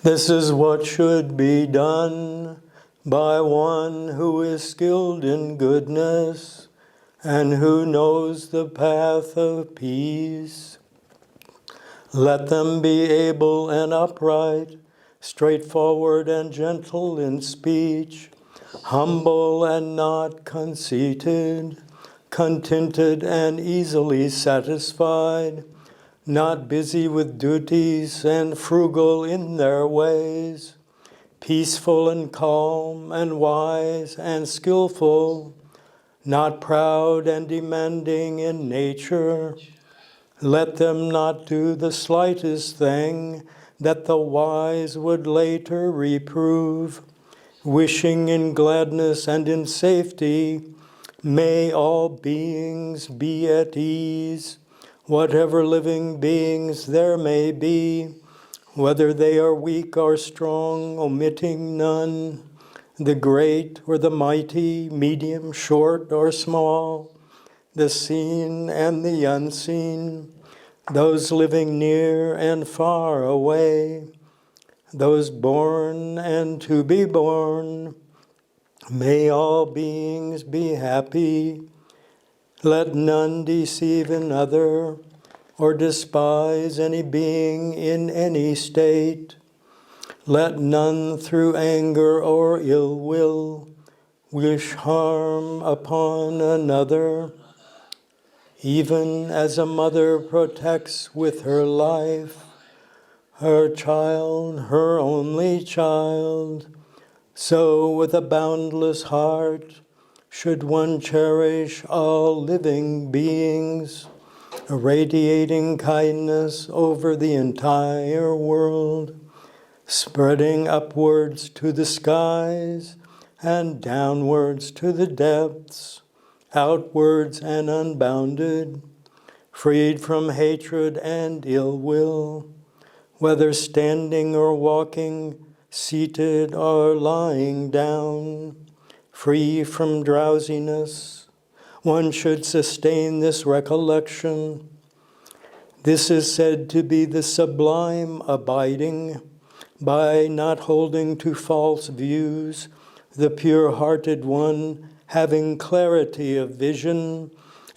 This is what should be done by one who is skilled in goodness and who knows the path of peace. Let them be able and upright, straightforward and gentle in speech, humble and not conceited, contented and easily satisfied, not busy with duties and frugal in their ways, peaceful and calm and wise and skillful, not proud and demanding in nature. Let them not do the slightest thing that the wise would later reprove, wishing in gladness and in safety, may all beings be at ease, whatever living beings there may be, whether they are weak or strong, omitting none, the great or the mighty, medium, short or small, the seen and the unseen, those living near and far away, those born and to be born. May all beings be happy. Let none deceive another or despise any being in any state. Let none through anger or ill will wish harm upon another. Even as a mother protects with her life her child, her only child, so with a boundless heart should one cherish all living beings, irradiating kindness over the entire world, spreading upwards to the skies and downwards to the depths, outwards and unbounded, freed from hatred and ill will, whether standing or walking, seated or lying down, free from drowsiness. One should sustain this recollection. This is said to be the sublime abiding, by not holding to false views, the pure-hearted one having clarity of vision,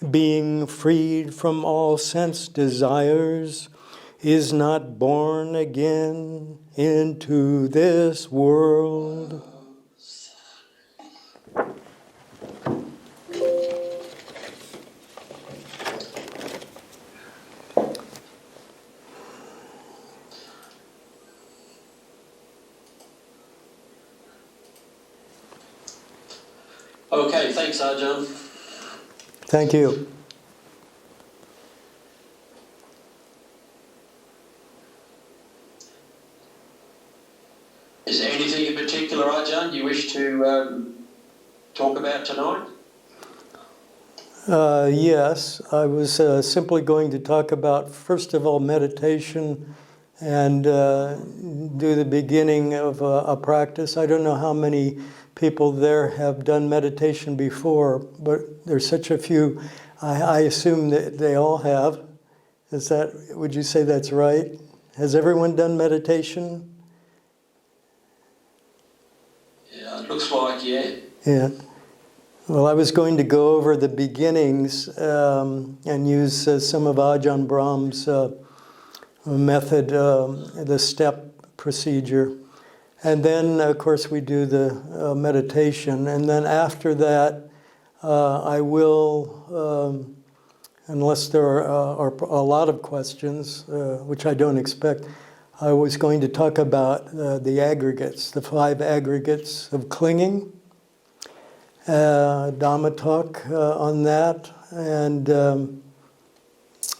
being freed from all sense desires, is not born again into this world. Okay, thanks, Ajahn. Thank you. Is there anything in particular, Ajahn, you wish to talk about tonight? Yes, I was simply going to talk about, first of all, meditation and do the beginning of a practice. I don't know how many people there have done meditation before, but there's such a few. I assume that they all have. Would you say that's right? Has everyone done meditation? Yeah, it looks like, yeah. Yeah. Well, I was going to go over the beginnings and use some of Ajahn Brahm's method, the step procedure. And then, of course, we do the meditation. And then after that, I will, unless there are a lot of questions, which I don't expect, I was going to talk about the aggregates, the 5 aggregates of clinging. Dhamma talk on that, and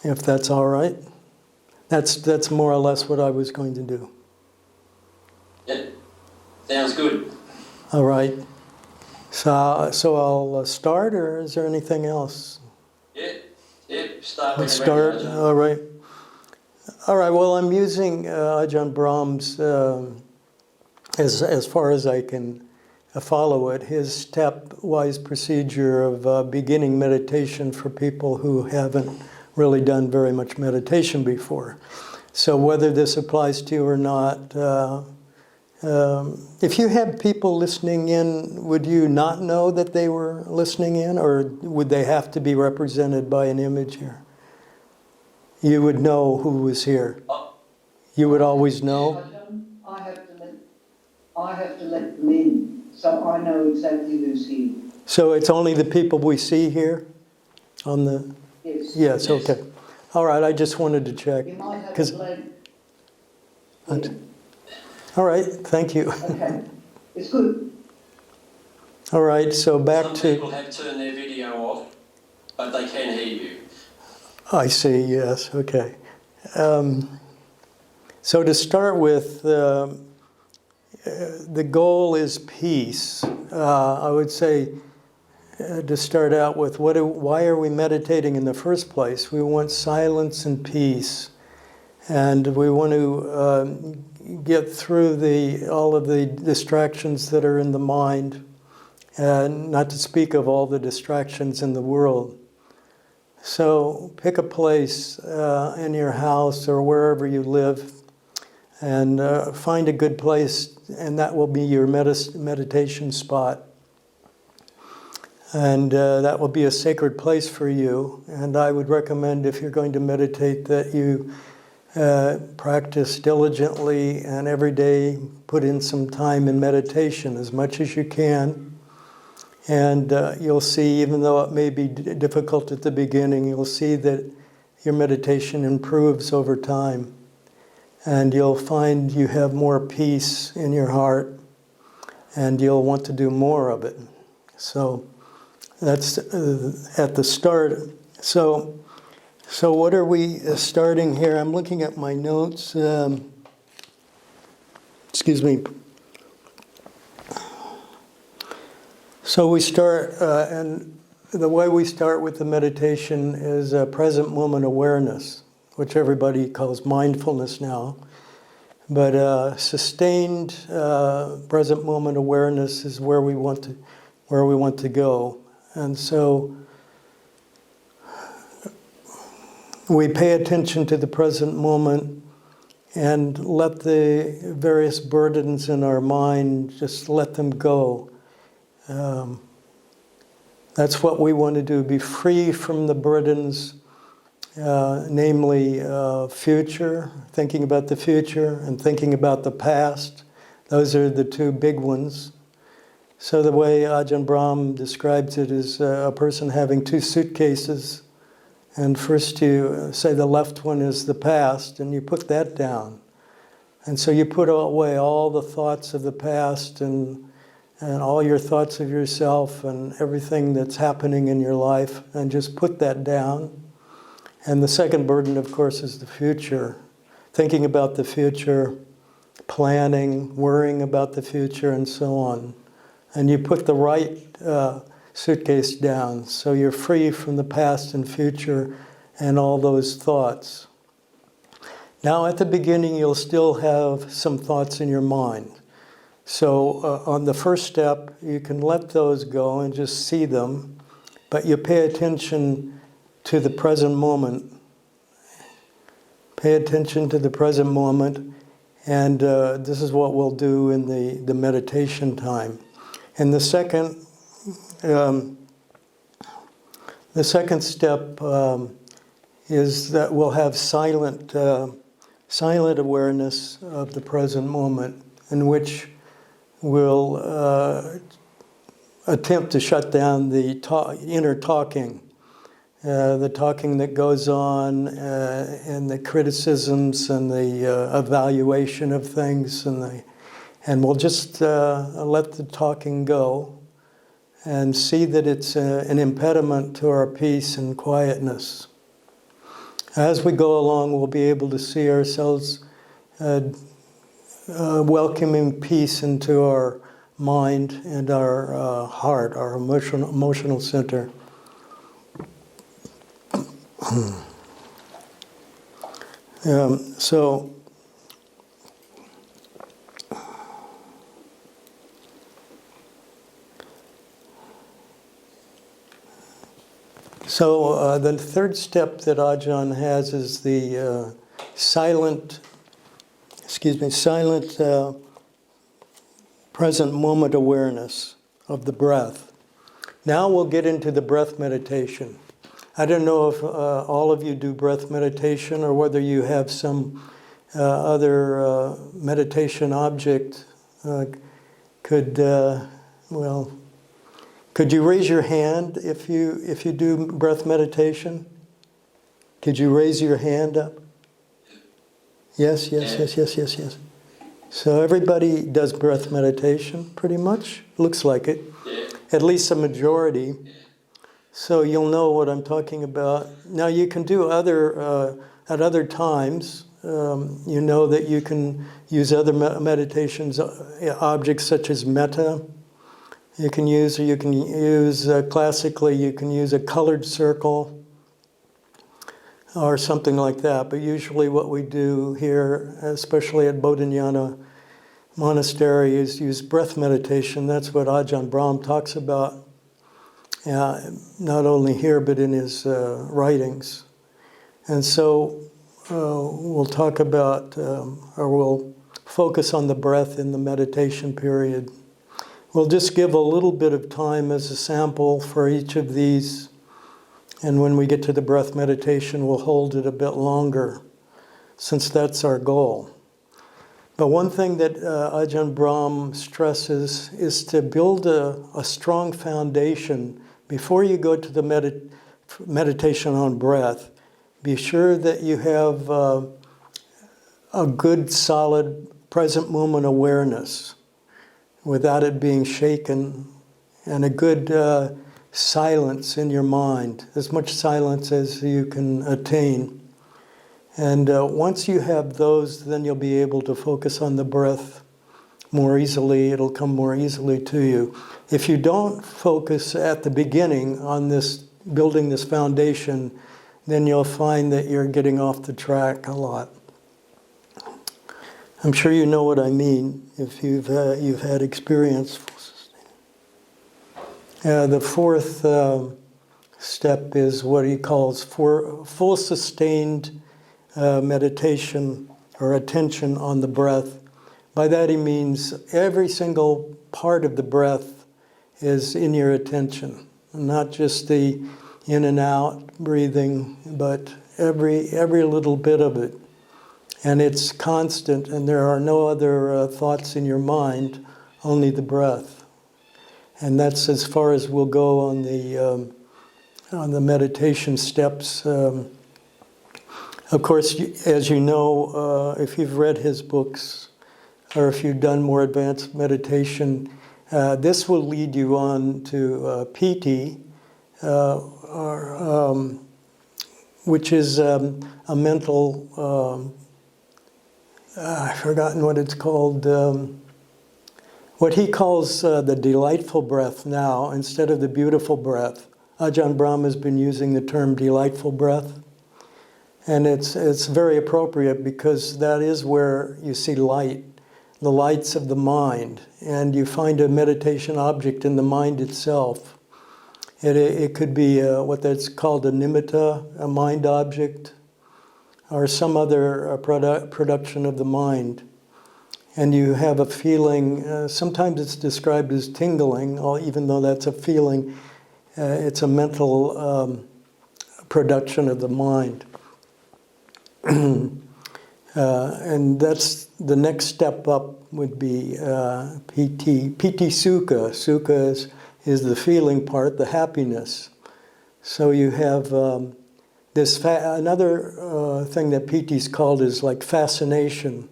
if that's all right. That's more or less what I was going to do. Yeah, sounds good. All right. So I'll start, or is there anything else? Yeah, start. Let's start. All right. Well, I'm using Ajahn Brahm's as far as I can follow it, his stepwise procedure of beginning meditation for people who haven't really done very much meditation before. So whether this applies to you or not, If you had people listening in, would you not know that they were listening in, or would they have to be represented by an image here? You would know who was here. You would always know? I have to let them in, so I know exactly who's here. So it's only the people we see here on the... Yes. Yes, okay. All right, I just wanted to check. You might have 'Cause- a blank. All right, thank you. Okay, it's good. All right, so back Some to... people have turned their video off, but they can hear you. I see, yes, okay. So to start with, the goal is peace. I would say to start out with, why are we meditating in the first place? We want silence and peace. And we want to get through all of the distractions that are in the mind, and not to speak of all the distractions in the world. So pick a place in your house or wherever you live, and find a good place, and that will be your meditation spot. And that will be a sacred place for you. And I would recommend, if you're going to meditate, that you practice diligently and every day put in some time in meditation, as much as you can. And you'll see, even though it may be difficult at the beginning, you'll see that your meditation improves over time. And you'll find you have more peace in your heart, and you'll want to do more of it. So that's at the start. So what are we starting here? I'm looking at my notes. Excuse me. So we start, and the way we start with the meditation is present moment awareness, which everybody calls mindfulness now. But sustained present moment awareness is where we want to go. And so we pay attention to the present moment and let the various burdens in our mind, just let them go. That's what we want to do, be free from the burdens, namely future, thinking about the future, and thinking about the past. Those are the two big ones. So the way Ajahn Brahm describes it is a person having two suitcases, and first you say the left one is the past, and you put that down. And so you put away all the thoughts of the past and all your thoughts of yourself and everything that's happening in your life, and just put that down. And the second burden, of course, is the future. Thinking about the future, planning, worrying about the future, and so on. And you put the right suitcase down, so you're free from the past and future and all those thoughts. Now at the beginning, you'll still have some thoughts in your mind. So on the first step, you can let those go and just see them, but you pay attention to the present moment. Pay attention to the present moment, and this is what we'll do in the meditation time. And the second step is that we'll have silent awareness of the present moment, in which we'll attempt to shut down the inner talking, the talking that goes on, and the criticisms and the evaluation of things, and we'll just let the talking go and see that it's an impediment to our peace and quietness. As we go along, we'll be able to see ourselves welcoming peace into our mind and our heart, our emotional center. So the third step that Ajahn has is the silent present moment awareness of the breath. Now we'll get into the breath meditation. I don't know if all of you do breath meditation or whether you have some other meditation object. Could you raise your hand if you do breath meditation? Could you raise your hand up? Yes. So everybody does breath meditation, pretty much. Looks like it. Yeah. At least a majority. So you'll know what I'm talking about. Now you can do at other times. You know that you can use other meditations objects such as metta. You can use classically. You can use a colored circle or something like that. But usually, what we do here, especially at Bodhinyana Monastery, is use breath meditation. That's what Ajahn Brahm talks about. Not only here, but in his writings. And so we'll talk about, or we'll focus on the breath in the meditation period. We'll just give a little bit of time as a sample for each of these. And when we get to the breath meditation, we'll hold it a bit longer, since that's our goal. But one thing that Ajahn Brahm stresses is to build a strong foundation. Before you go to the meditation on breath, be sure that you have a good, solid, present moment awareness without it being shaken, and a good silence in your mind, as much silence as you can attain. And once you have those, then you'll be able to focus on the breath more easily. It'll come more easily to you. If you don't focus at the beginning on this, building this foundation, then you'll find that you're getting off the track a lot. I'm sure you know what I mean if you've had experience. The fourth step is what he calls full sustained meditation or attention on the breath. By that he means every single part of the breath is in your attention, not just the in and out breathing, but every little bit of it. And it's constant, and there are no other thoughts in your mind, only the breath. And that's as far as we'll go on the meditation steps. Of course, as you know, if you've read his books, or if you've done more advanced meditation, this will lead you on to piti, which is a mental, I've forgotten what it's called, what he calls the delightful breath now, instead of the beautiful breath. Ajahn Brahm has been using the term delightful breath. And it's very appropriate because that is where you see light, the lights of the mind. And you find a meditation object in the mind itself. It could be what that's called a nimitta, a mind object, or some other production of the mind. And you have a feeling, sometimes it's described as tingling, even though that's a feeling, it's a mental production of the mind. And that's the next step up would be piti sukha. Sukha is the feeling part, the happiness. So you have this another thing that piti's called is like fascination.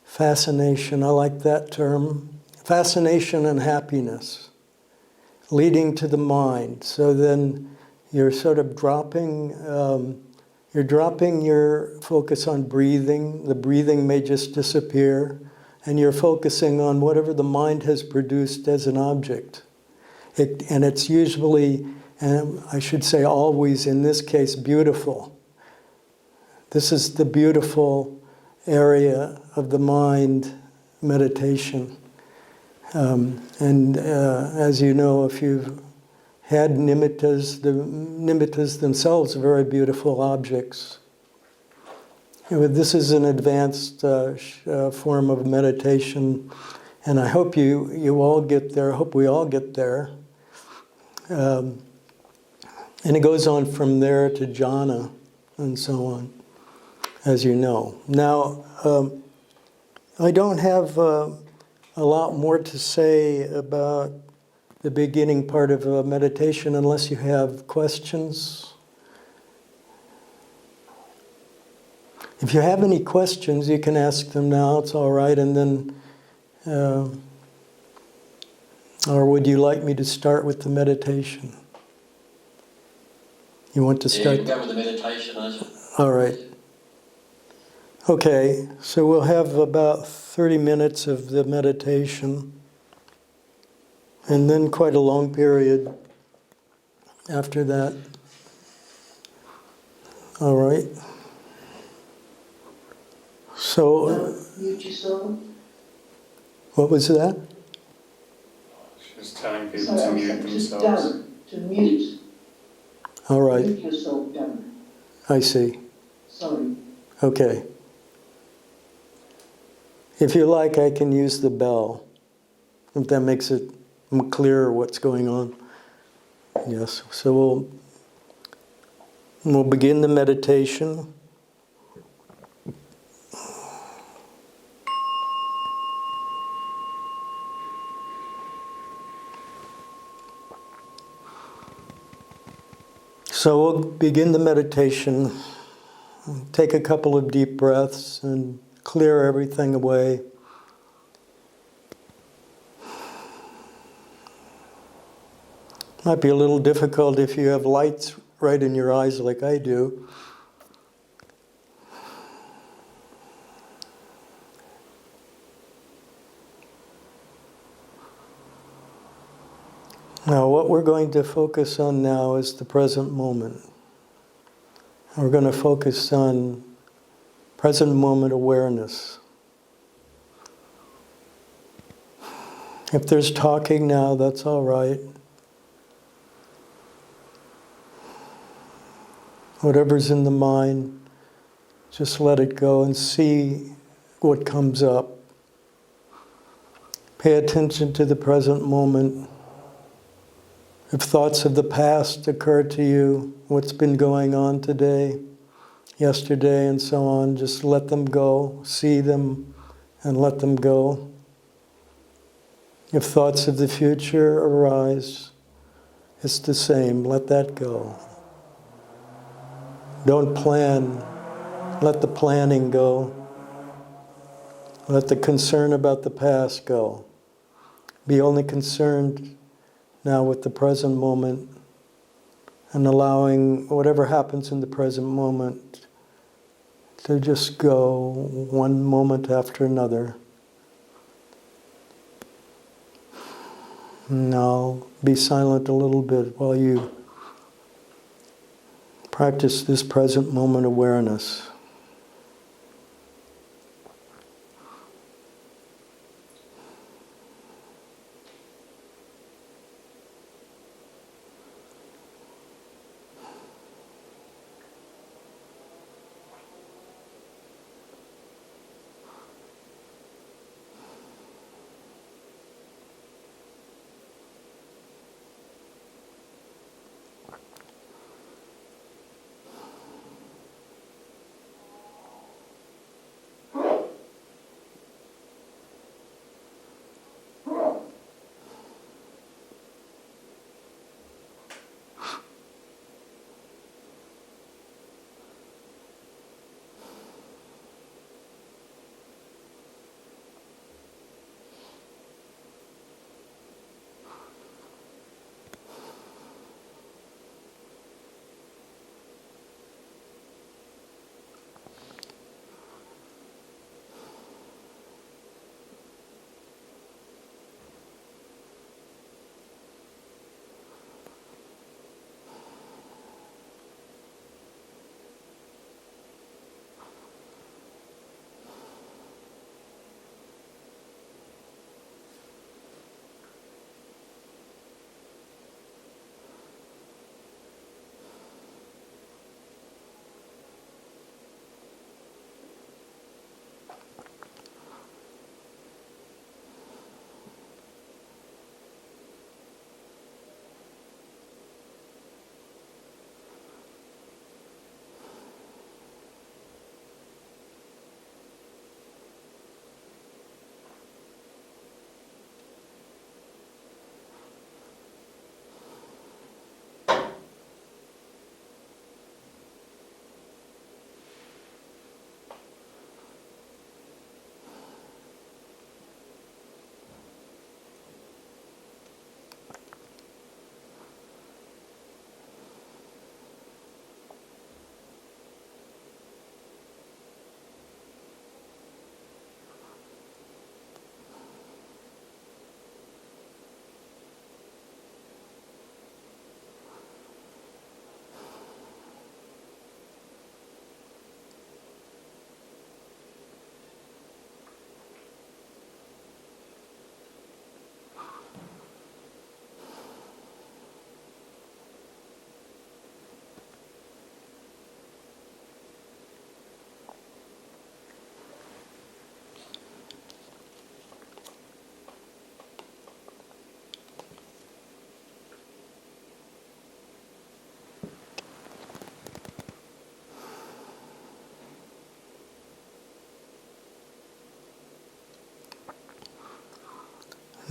Fascination, I like that term. Fascination and happiness, leading to the mind. So then you're sort of dropping your focus on breathing. The breathing may just disappear, and you're focusing on whatever the mind has produced as an object. And it's usually, and I should say always in this case, beautiful. This is the beautiful area of the mind meditation. As you know, if you've had nimittas, the nimittas themselves are very beautiful objects. This is an advanced form of meditation. And I hope you all get there. I hope we all get there. And it goes on from there to jhana and so on, as you know. Now, I don't have a lot more to say about the beginning part of meditation unless you have questions. If you have any questions, you can ask them now. It's all right. And then, or would you like me to start with the meditation? You want to start? Yeah, go with the meditation, Ajahn. All right. Okay, so we'll have about 30 minutes of the meditation, and then quite a long period after that. All right. So, Mute yourself. what was that? She's telling people So to I'm mute saying just themselves. don't, to mute. All right, Mute yourself, don't. I see. Sorry. Okay. If you like, I can use the bell, if that makes it clearer what's going on. Yes, so we'll begin the meditation. So we'll begin the meditation. Take a couple of deep breaths and clear everything away. Might be a little difficult if you have lights right in your eyes like I do. Now, what we're going to focus on now is the present moment. We're going to focus on present moment awareness. If there's talking now, that's all right. Whatever's in the mind, just let it go and see what comes up. Pay attention to the present moment. If thoughts of the past occur to you, what's been going on today, yesterday, and so on, just let them go, see them, and let them go. If thoughts of the future arise, it's the same, let that go. Don't plan, let the planning go. Let the concern about the past go. Be only concerned now with the present moment and allowing whatever happens in the present moment to just go one moment after another. Now, be silent a little bit while you practice this present moment awareness.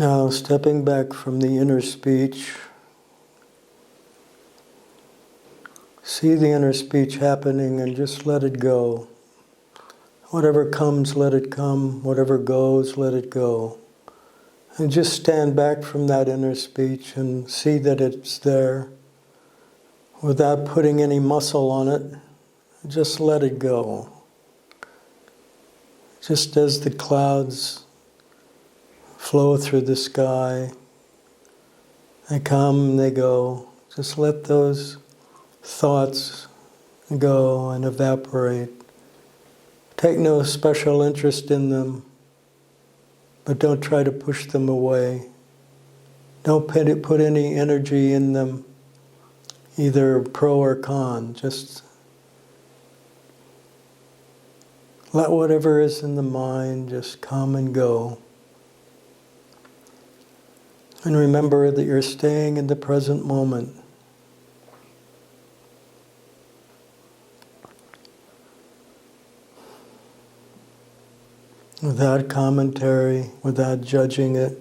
Now, stepping back from the inner speech, see the inner speech happening and just let it go. Whatever comes, let it come. Whatever goes, let it go. And just stand back from that inner speech and see that it's there without putting any muscle on it. Just let it go. Just as the clouds flow through the sky, they come and they go. Just let those thoughts go and evaporate. Take no special interest in them, but don't try to push them away. Don't put any energy in them, either pro or con. Just let whatever is in the mind just come and go. And remember that you're staying in the present moment. Without commentary, without judging it.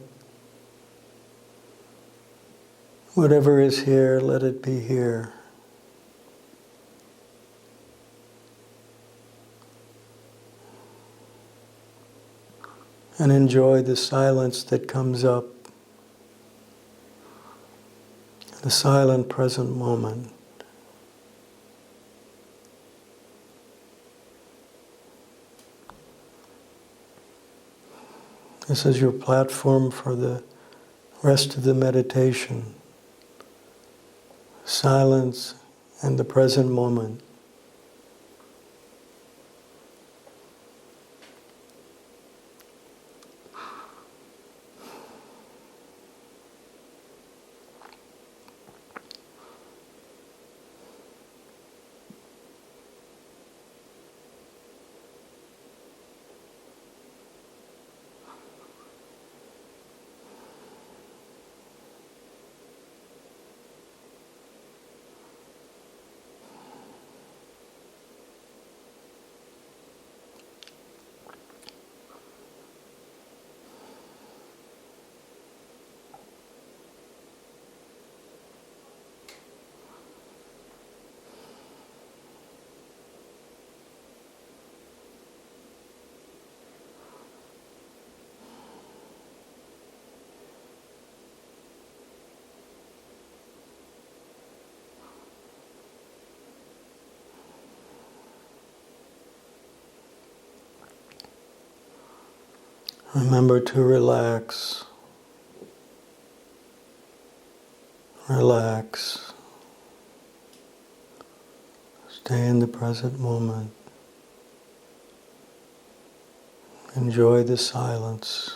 Whatever is here, let it be here. And enjoy the silence that comes up. The silent present moment. This is your platform for the rest of the meditation. Silence and the present moment. Remember to relax. Relax. Stay in the present moment. Enjoy the silence.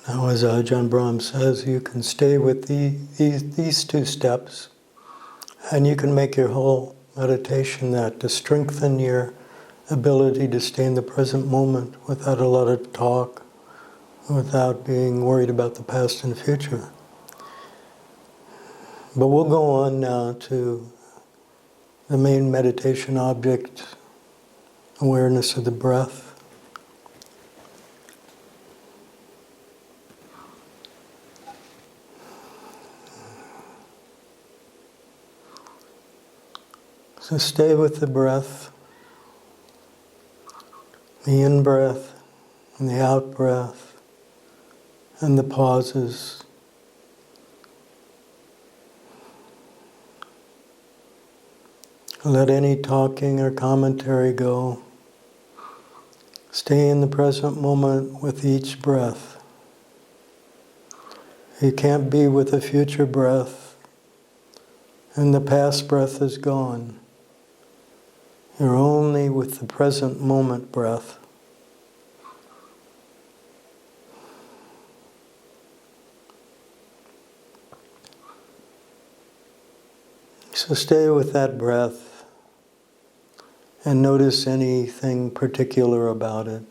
Now, as Ajahn Brahm says, you can stay with these two steps, and you can make your whole meditation that, to strengthen your ability to stay in the present moment without a lot of talk, without being worried about the past and future. But we'll go on now to the main meditation object, awareness of the breath. So stay with the breath, the in-breath and the out-breath, and the pauses. Let any talking or commentary go. Stay in the present moment with each breath. You can't be with the future breath, and the past breath is gone. You're only with the present moment breath. So stay with that breath and notice anything particular about it.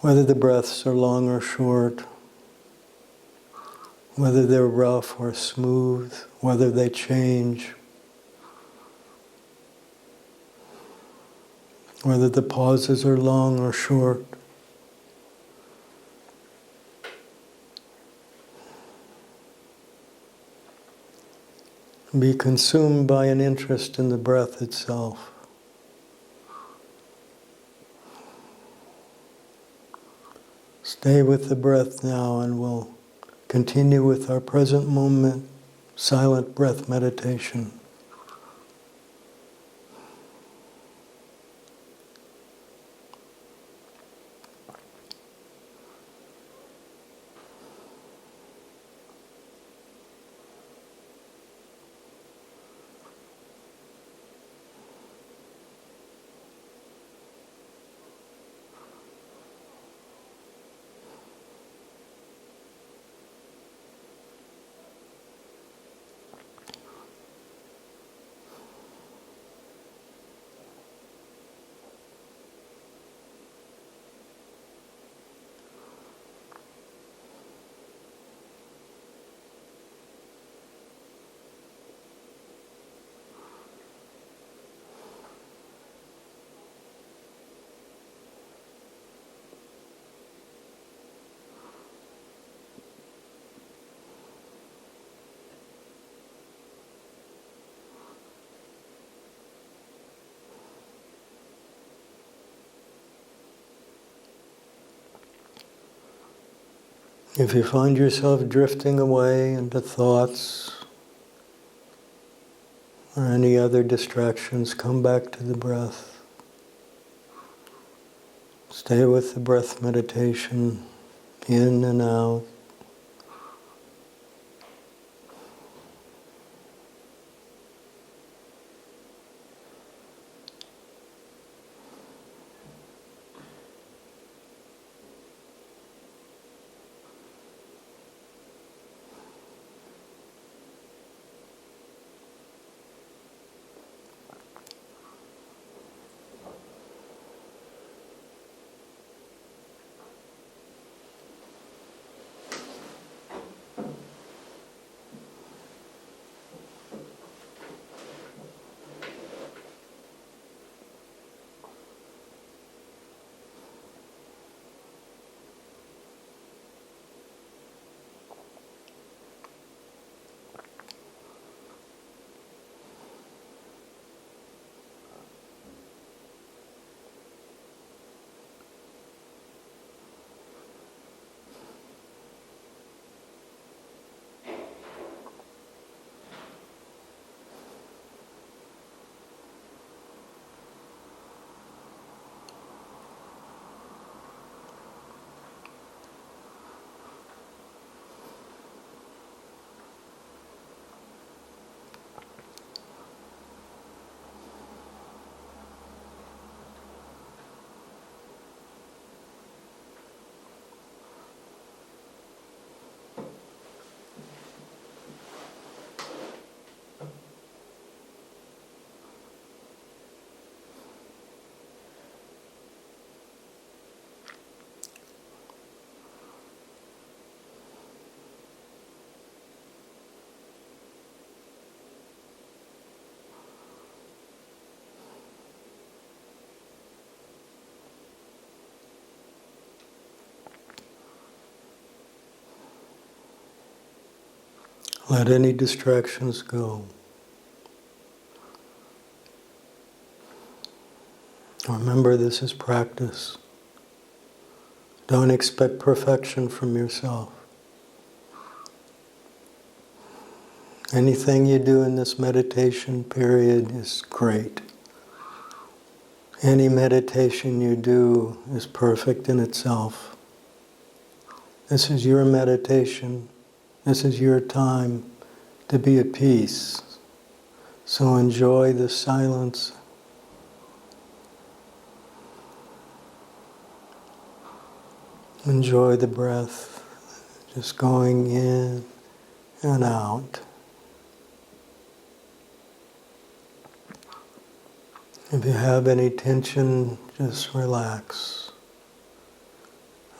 Whether the breaths are long or short, whether they're rough or smooth, whether they change, whether the pauses are long or short. Be consumed by an interest in the breath itself. Stay with the breath now, and we'll continue with our present moment silent breath meditation. If you find yourself drifting away into thoughts or any other distractions, come back to the breath. Stay with the breath meditation, in and out. Let any distractions go. Remember, this is practice. Don't expect perfection from yourself. Anything you do in this meditation period is great. Any meditation you do is perfect in itself. This is your meditation. This is your time to be at peace. So enjoy the silence. Enjoy the breath, just going in and out. If you have any tension, just relax.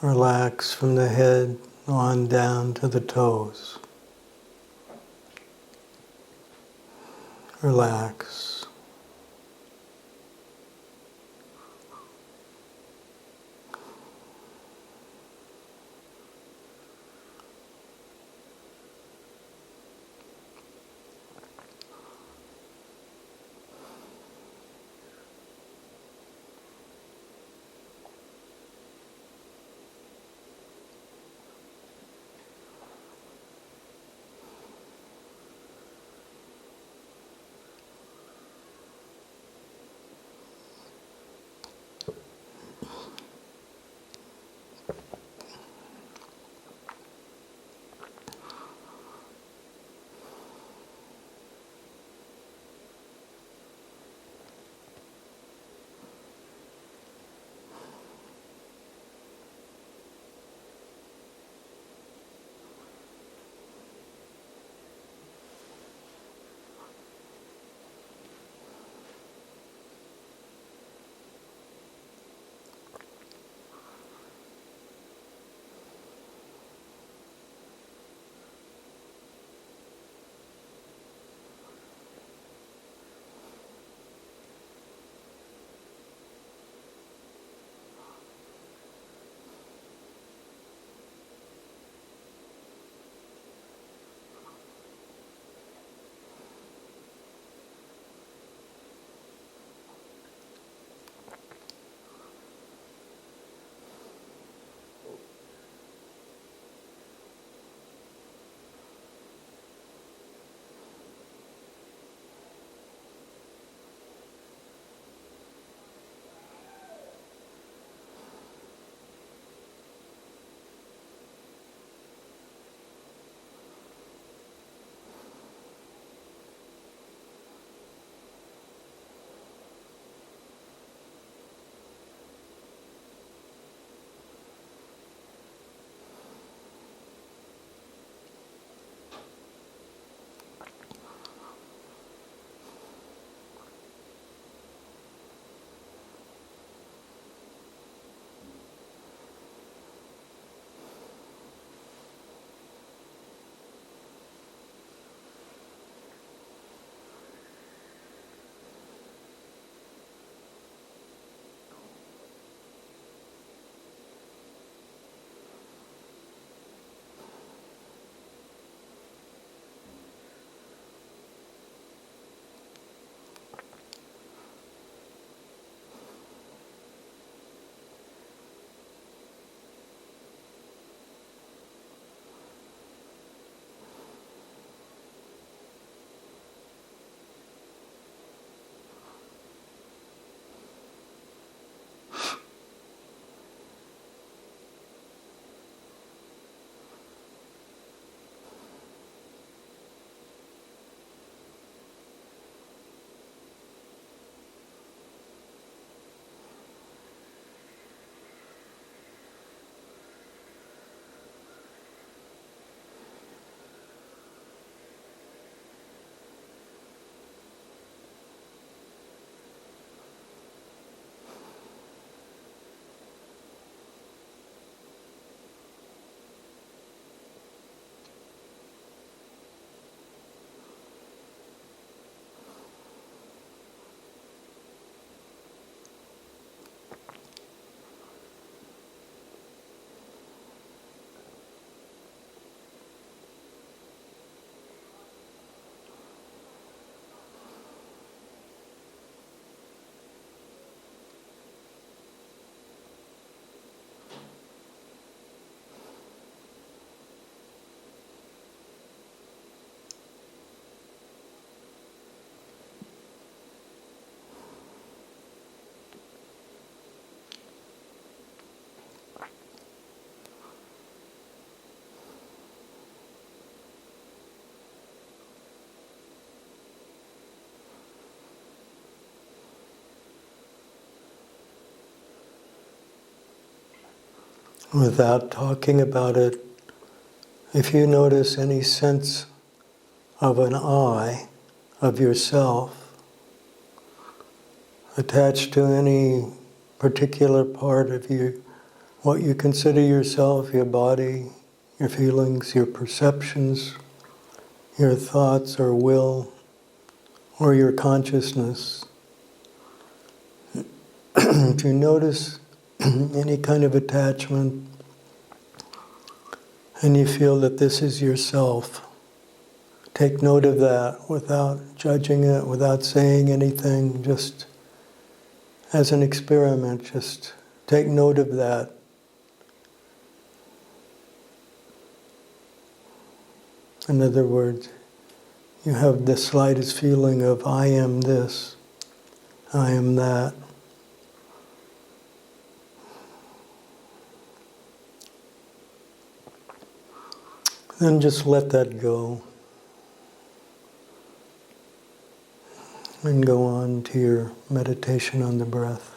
Relax from the head on down to the toes. Relax. without talking about it, if you notice any sense of an I, of yourself, attached to any particular part of you, what you consider yourself, your body, your feelings, your perceptions, your thoughts or will, or your consciousness. If you notice any kind of attachment and you feel that this is yourself, take note of that without judging it, without saying anything, just as an experiment, just take note of that. In other words, you have the slightest feeling of I am this, I am that. Then just let that go and go on to your meditation on the breath.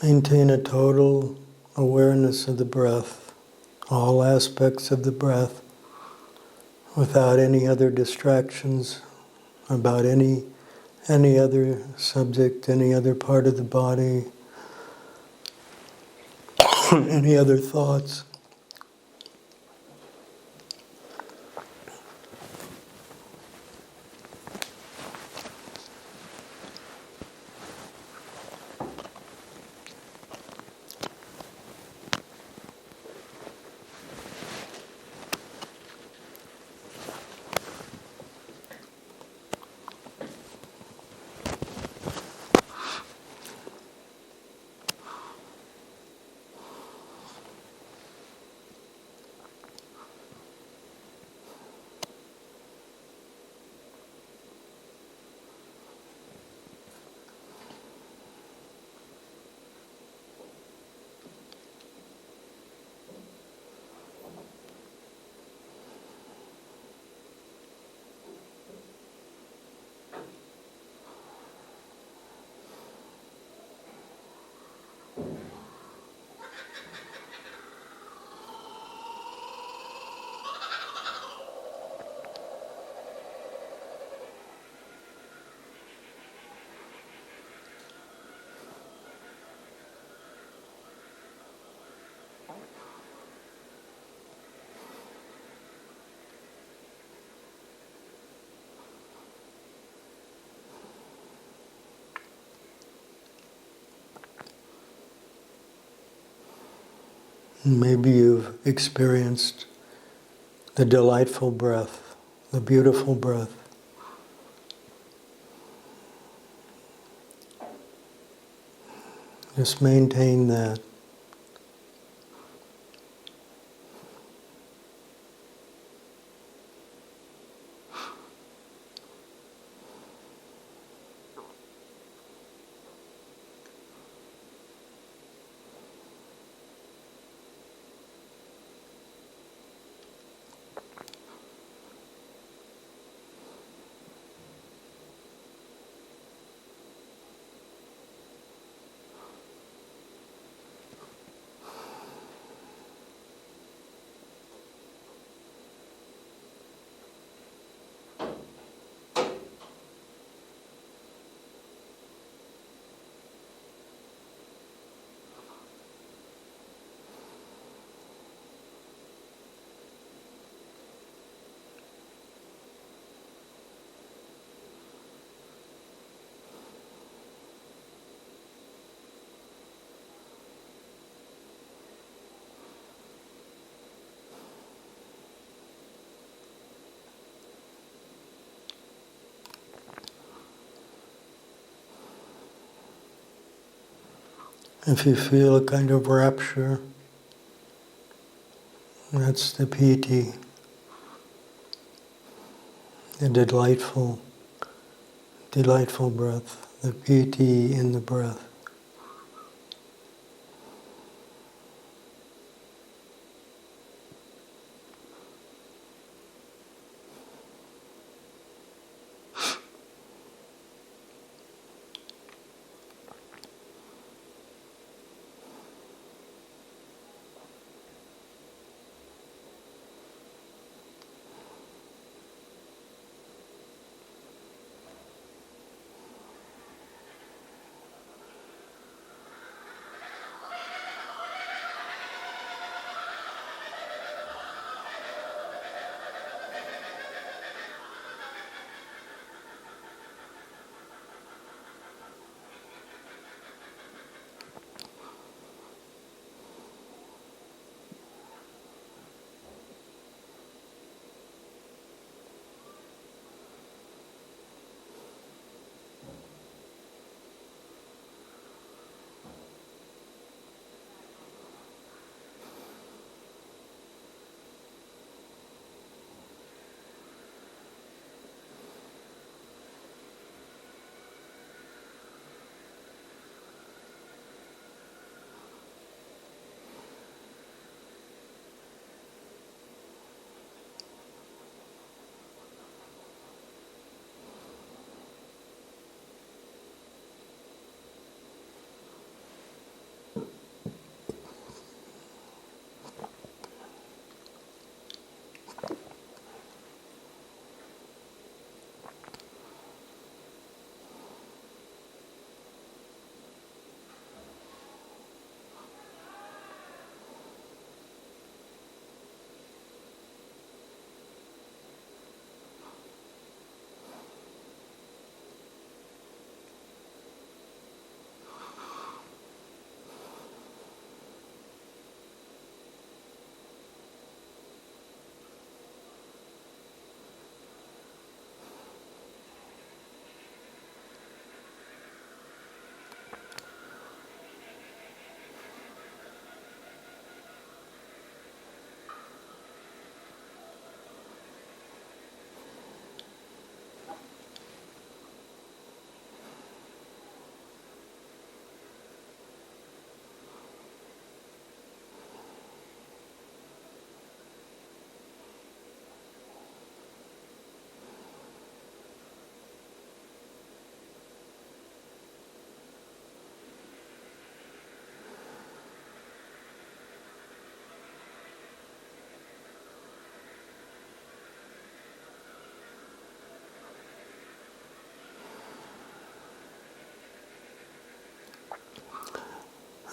Maintain a total awareness of the breath, all aspects of the breath, without any other distractions about any other subject, any other part of the body, any other thoughts. Maybe you've experienced the delightful breath, the beautiful breath. Just maintain that. If you feel a kind of rapture, that's the piti, the delightful breath, the piti in the breath.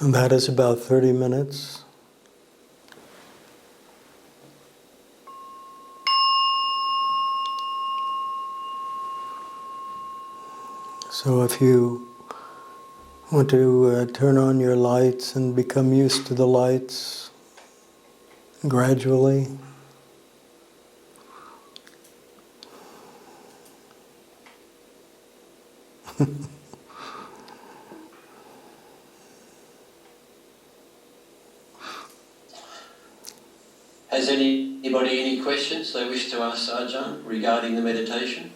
And that is about 30 minutes. So if you want to turn on your lights and become used to the lights gradually. Has anybody any questions they wish to ask Ajahn regarding the meditation?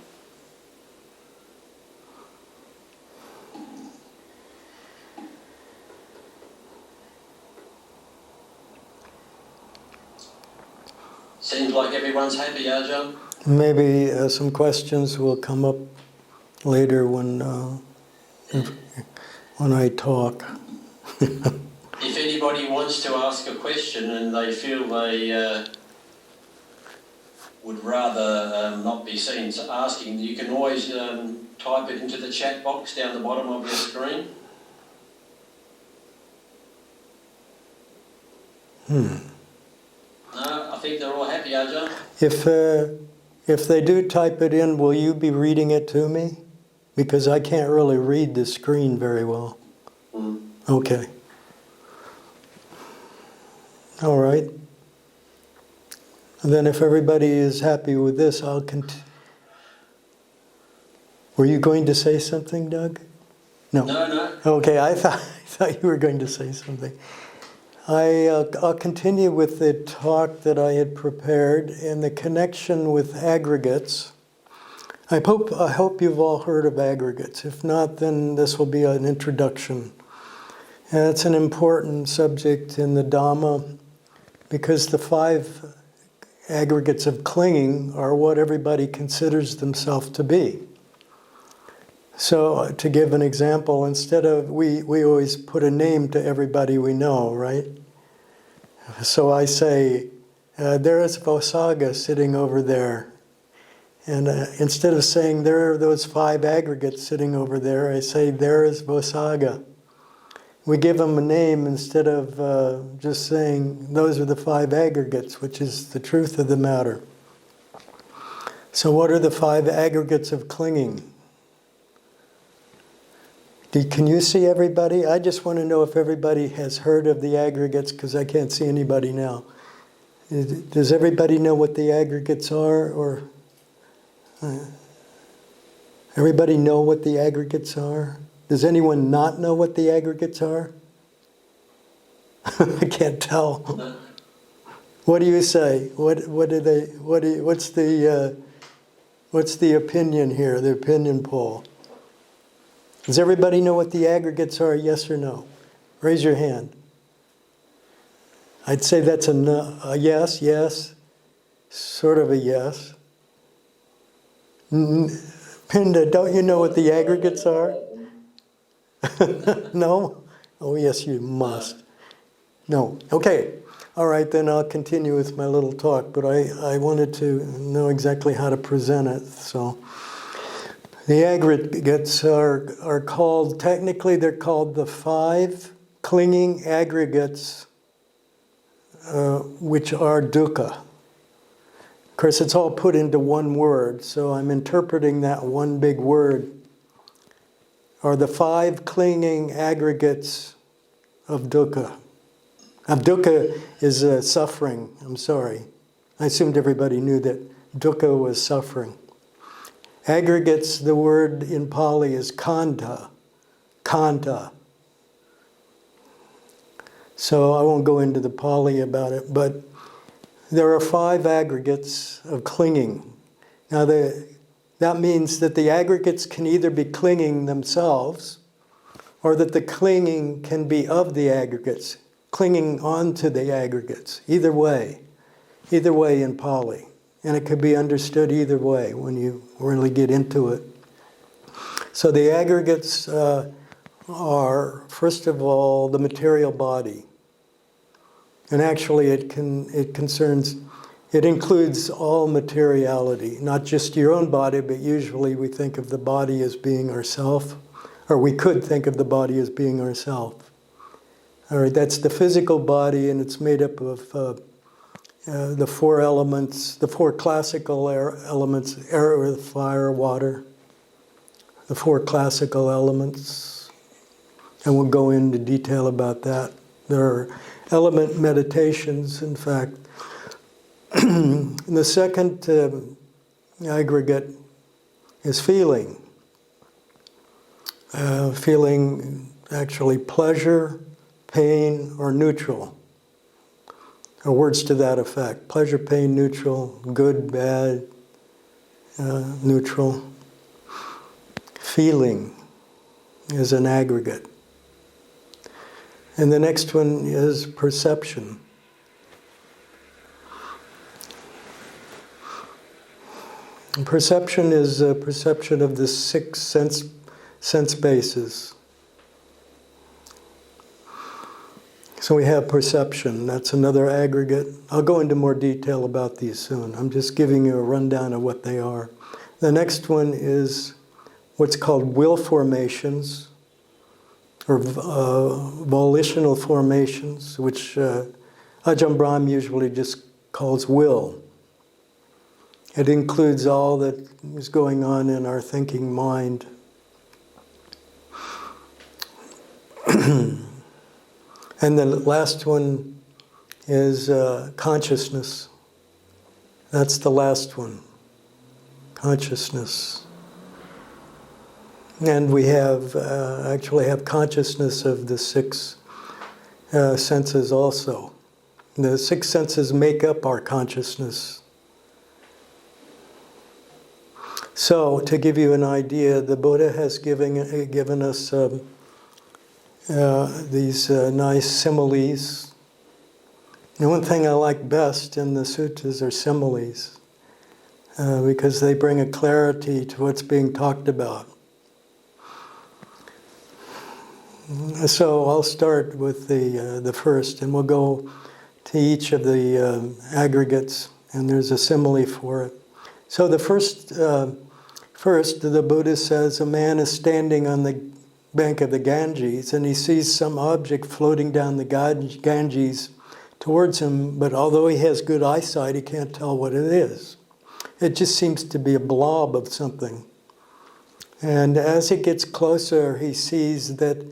Seems like everyone's happy, Ajahn. Maybe some questions will come up later when I talk. If anybody wants to ask a question and they feel they would rather not be seen asking, you can always type it into the chat box down the bottom of your screen. No, I think they're all happy, Ajahn. If they do type it in, will you be reading it to me? Because I can't really read the screen very well. Okay. All right. And then if everybody is happy with this, I'll continue. Were you going to say something, Doug? No, no. Okay, I thought you were going to say something. I'll continue with the talk that I had prepared in the connection with aggregates. I hope you've all heard of aggregates. If not, then this will be an introduction. And it's an important subject in the Dhamma because the 5 aggregates of clinging are what everybody considers themselves to be. So to give an example, instead of, we always put a name to everybody we know, right? So I say, there is Vosaga sitting over there. And instead of saying, there are those 5 aggregates sitting over there, I say, there is Vosaga. We give them a name instead of just saying, those are the 5 aggregates, which is the truth of the matter. So what are the 5 aggregates of clinging? Can you see everybody? I just want to know if everybody has heard of the aggregates, because I can't see anybody now. Does everybody know what the aggregates are? Or everybody know what the aggregates are? Does anyone not know what the aggregates are? I can't tell. No. What do you say? What's the opinion here? The opinion poll. Does everybody know what the aggregates are? Yes or no? Raise your hand. I'd say that's a no, a yes, yes, sort of a yes. Pinda, don't you know what the aggregates are? No? Oh, yes, you must. No. Okay. All right, then I'll continue with my little talk, but I wanted to know exactly how to present it. So the aggregates are called, technically they're called the 5 clinging aggregates, which are dukkha. Of course, it's all put into one word, so I'm interpreting that one big word. Are the 5 clinging aggregates of dukkha. Dukkha is suffering. I'm sorry. I assumed everybody knew that dukkha was suffering. Aggregates, the word in Pali is kanta. Kanta. So I won't go into the Pali about it, but there are 5 aggregates of clinging. Now that means that the aggregates can either be clinging themselves, or that the clinging can be of the aggregates, clinging onto the aggregates. Either way in Pali. And it could be understood either way when you really get into it. So the aggregates are, first of all, the material body. And actually it includes all materiality, not just your own body, but usually we think of the body as being ourself, or we could think of the body as being ourself. All right, that's the physical body, and it's made up of the 4 elements, the 4 classical elements, air, earth, fire, water, the 4 classical elements. And we'll go into detail about that. There are element meditations, in fact. The second aggregate is feeling. Feeling actually pleasure, pain, or neutral. Or words to that effect. Pleasure, pain, neutral, good, bad, neutral. Feeling is an aggregate. And the next one is perception. And perception is a perception of the 6 sense bases. So we have perception, that's another aggregate. I'll go into more detail about these soon. I'm just giving you a rundown of what they are. The next one is what's called will formations, or volitional formations, which Ajahn Brahm usually just calls will. It includes all that is going on in our thinking mind. And the last one is consciousness. That's the last one. Consciousness. And we have actually have consciousness of the six senses also. The six senses make up our consciousness. So, to give you an idea, the Buddha has given us these nice similes. The one thing I like best in the sutras are similes, because they bring a clarity to what's being talked about. So I'll start with the first, and we'll go to each of the aggregates, and there's a simile for it. So the first, the Buddha says a man is standing on the bank of the Ganges, and he sees some object floating down the Ganges towards him, but although he has good eyesight, he can't tell what it is. It just seems to be a blob of something. And as he gets closer, he sees that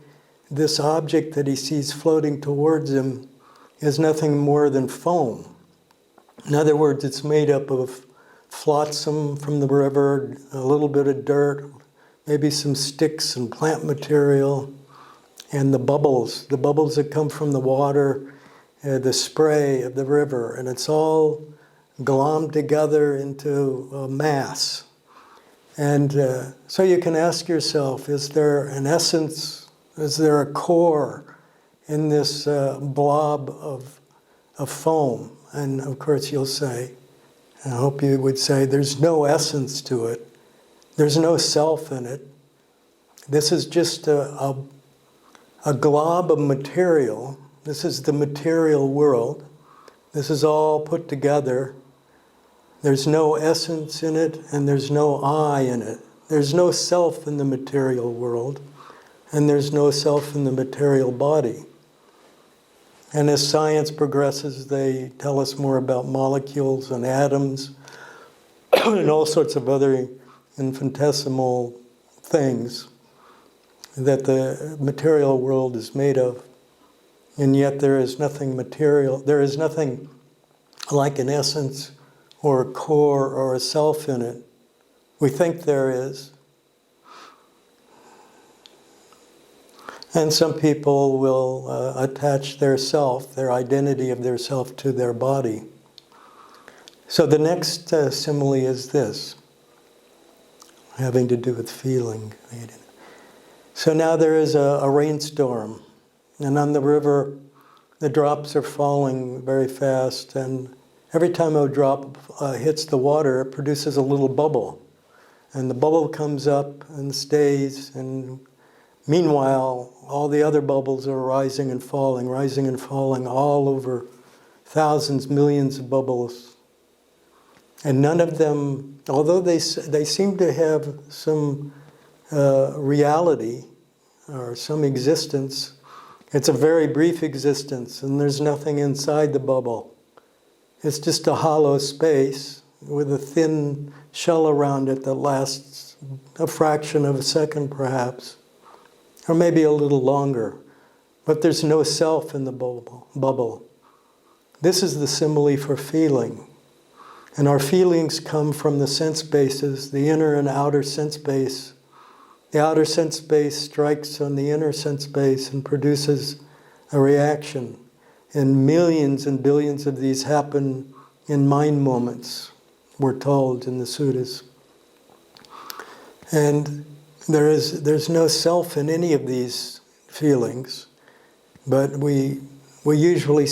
this object that he sees floating towards him is nothing more than foam. In other words, it's made up of flotsam from the river, a little bit of dirt, maybe some sticks and plant material, and the bubbles that come from the water, the spray of the river, and it's all glommed together into a mass. And so you can ask yourself, is there an essence? Is there a core in this blob of foam? And of course you'll say, I hope you would say, there's no essence to it. There's no self in it. This is just a glob of material. This is the material world. This is all put together. There's no essence in it, and there's no I in it. There's no self in the material world. And there's no self in the material body. And as science progresses, they tell us more about molecules and atoms and all sorts of other infinitesimal things that the material world is made of. And yet there is nothing material, there is nothing like an essence or a core or a self in it. We think there is. And some people will attach their self, their identity of their self, to their body. So the next simile is this, having to do with feeling. So now there is a rainstorm, and on the river the drops are falling very fast, and every time a drop hits the water, it produces a little bubble. And the bubble comes up and stays, and meanwhile, all the other bubbles are rising and falling all over, thousands, millions of bubbles. And none of them, although they seem to have some reality or some existence, it's a very brief existence, and there's nothing inside the bubble. It's just a hollow space with a thin shell around it that lasts a fraction of a second perhaps, or maybe a little longer, but there's no self in the bubble. This is the simile for feeling. And our feelings come from the sense bases, the inner and outer sense base. The outer sense base strikes on the inner sense base and produces a reaction. And millions and billions of these happen in mind moments, we're told in the sutras. And there's no self in any of these feelings, but we usually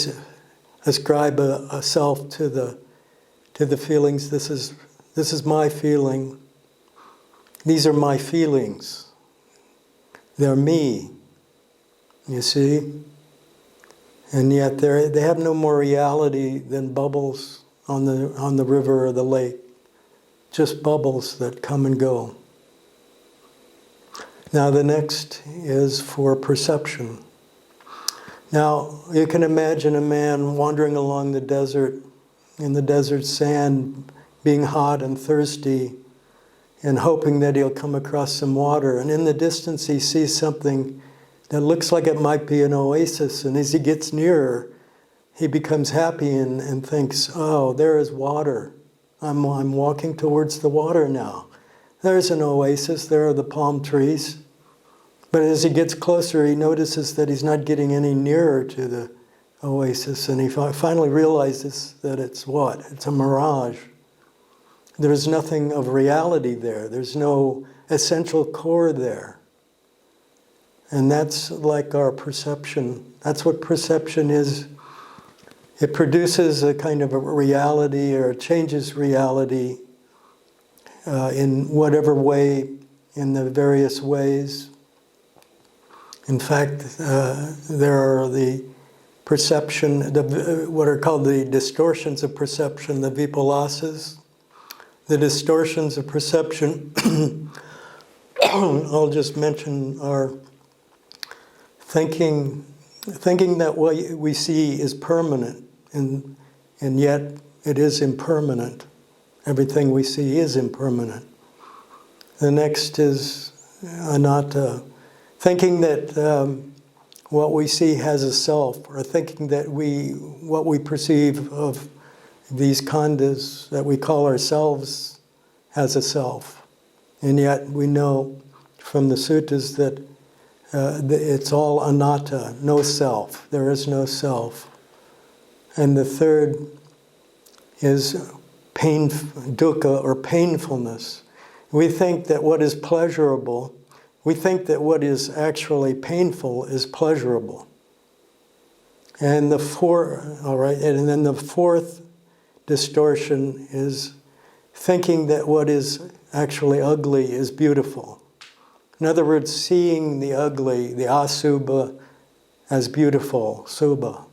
ascribe a self to the feelings. This is my feeling. These are my feelings. They're me. You see? And yet they have no more reality than bubbles on the river or the lake. Just bubbles that come and go. Now the next is for perception. Now you can imagine a man wandering along the desert, in the desert sand, being hot and thirsty, and hoping that he'll come across some water. And in the distance he sees something that looks like it might be an oasis. And as he gets nearer, he becomes happy and thinks, oh, there is water. I'm walking towards the water now. There's an oasis, there are the palm trees. But as he gets closer, he notices that he's not getting any nearer to the oasis, and he finally realizes that it's what? It's a mirage. There's nothing of reality there. There's no essential core there. And that's like our perception. That's what perception is. It produces a kind of a reality, or it changes reality in whatever way, in the various ways. In fact, there are the perception, what are called the distortions of perception, the vipalasas. The distortions of perception, I'll just mention, are thinking that what we see is permanent, and yet it is impermanent. Everything we see is impermanent. The next is anatta, thinking that what we see has a self, or thinking that what we perceive of these khandhas that we call ourselves has a self. And yet we know from the suttas that it's all anatta, no self. There is no self. And the third is dukkha, or painfulness. We think that what is pleasurable, we think that what is actually painful is pleasurable. And the fourth distortion is thinking that what is actually ugly is beautiful. In other words, seeing the ugly, the asubha, as beautiful, subha.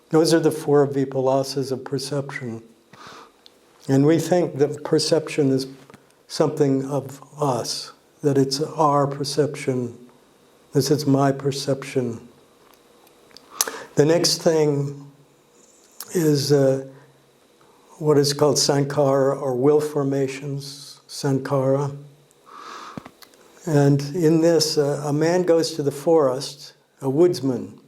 Those are the four vipalasas of perception. And we think that perception is something of us, that it's our perception, this is my perception. The next thing is what is called sankhara, or will formations, sankhara. And in this, a man goes to the forest, a woodsman.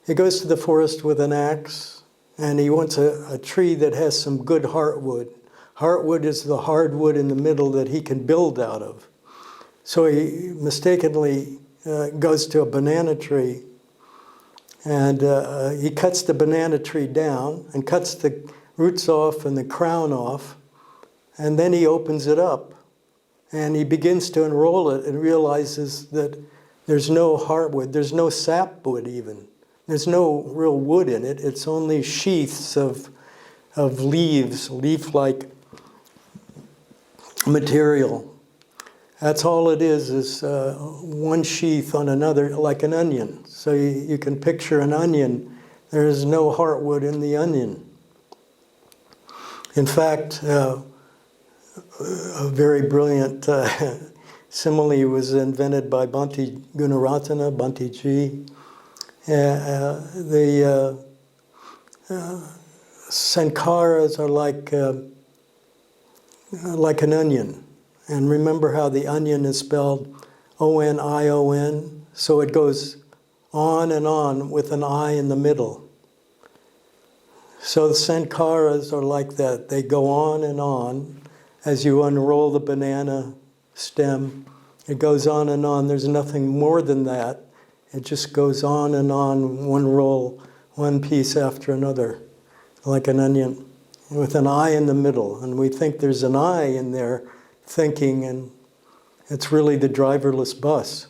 He goes to the forest with an axe, and he wants a tree that has some good heartwood. Heartwood is the hardwood in the middle that he can build out of. So he mistakenly goes to a banana tree, and he cuts the banana tree down and cuts the roots off and the crown off, and then he opens it up and he begins to unroll it and realizes that there's no heartwood, there's no sapwood even. There's no real wood in it, it's only sheaths of leaves, leaf-like material. That's all it is one sheath on another, like an onion. So you can picture an onion. There is no heartwood in the onion. In fact, a very brilliant simile was invented by Bhante Gunaratana, Bhante Ji. The sankharas are like an onion. And remember how the onion is spelled O-N-I-O-N? So it goes on and on with an I in the middle. So the sankharas are like that. They go on and on. As you unroll the banana stem, it goes on and on. There's nothing more than that. It just goes on and on, one roll, one piece after another, like an onion, with an I in the middle. And we think there's an I in there thinking, and it's really the driverless bus.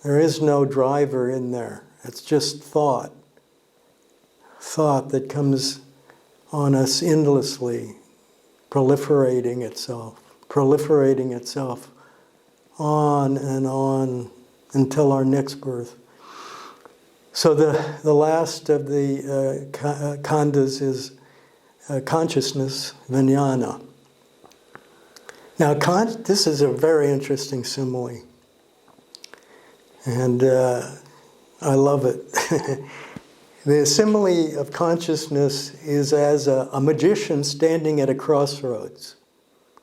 There is no driver in there. It's just thought. Thought that comes on us endlessly, proliferating itself on and on until our next birth. So the last of the khandhas is consciousness, vijnana. Now, this is a very interesting simile, and I love it. The simile of consciousness is as a magician standing at a crossroads.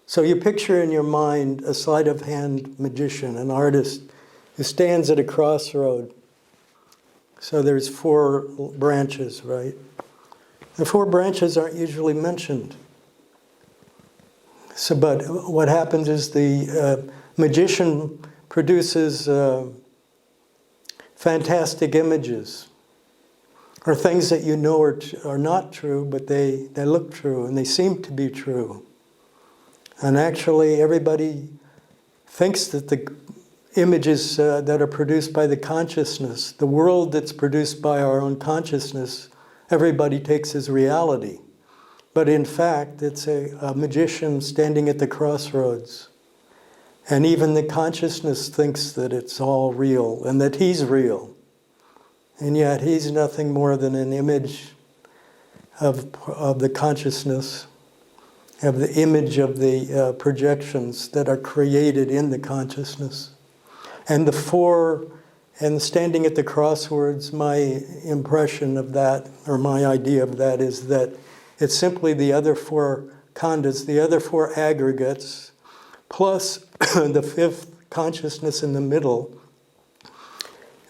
So you picture in your mind a sleight-of-hand magician, an artist who stands at a crossroad. So there's 4 branches, right? The 4 branches aren't usually mentioned. But what happens is the magician produces fantastic images, or things that you know are not true, but they look true and they seem to be true. And actually everybody thinks that the images that are produced by the consciousness, the world that's produced by our own consciousness, everybody takes as reality. But in fact, it's a magician standing at the crossroads. And even the consciousness thinks that it's all real and that he's real. And yet he's nothing more than an image of the consciousness, of the image of the projections that are created in the consciousness. And standing at the crossroads, my impression of that, or my idea of that, is that it's simply the other four khandhas, the other four aggregates, plus the fifth consciousness in the middle.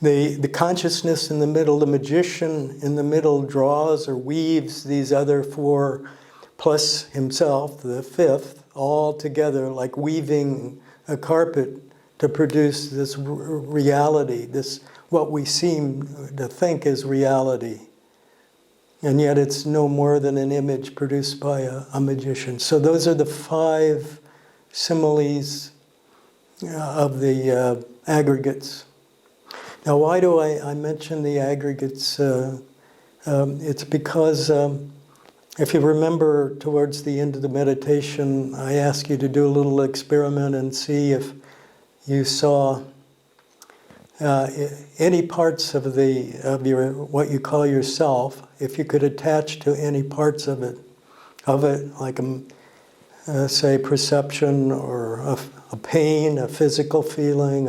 The consciousness in the middle, the magician in the middle draws or weaves these other four, plus himself, the fifth, all together like weaving a carpet to produce this reality, this what we seem to think is reality. And yet it's no more than an image produced by a magician. So those are the 5 similes of the aggregates. Now why do I mention the aggregates? It's because if you remember towards the end of the meditation, I asked you to do a little experiment and see if you saw any parts of your what you call yourself, if you could attach to any parts of it, like say perception or a pain, a physical feeling,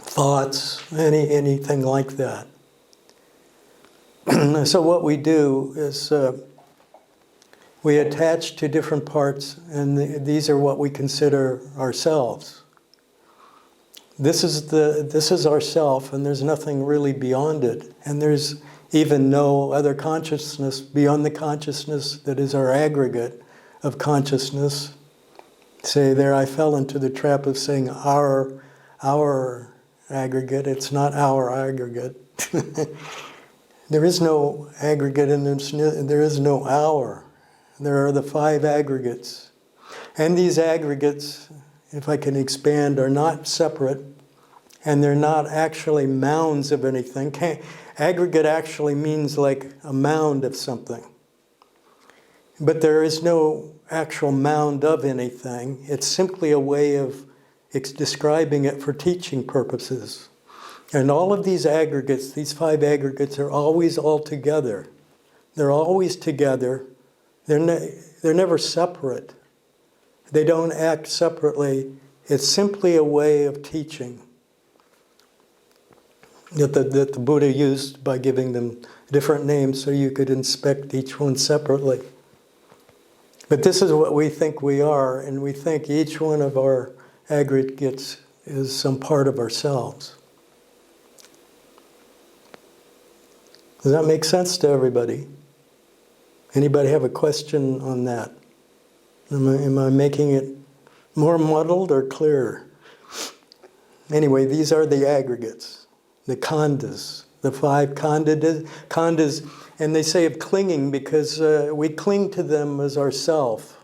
thoughts, anything like that. So what we do is we attach to different parts, and these are what we consider ourselves. This is ourself, and there's nothing really beyond it. And there's even no other consciousness beyond the consciousness that is our aggregate of consciousness. Say there, I fell into the trap of saying our aggregate. It's not our aggregate. There is no aggregate, and there is no our. There are the 5 aggregates. And these aggregates, if I can expand, are not separate, and they're not actually mounds of anything. Aggregate actually means like a mound of something. But there is no actual mound of anything. It's simply a way of describing it for teaching purposes. And all of these aggregates, these 5 aggregates, are always all together. They're always together. They're never separate. They don't act separately. It's simply a way of teaching that the Buddha used by giving them different names so you could inspect each one separately. But this is what we think we are, and we think each one of our aggregates is some part of ourselves. Does that make sense to everybody? Anybody have a question on that? Am I making it more muddled or clearer? Anyway, these are the aggregates, the khandhas, the 5 khandhas, and they say of clinging because we cling to them as ourself.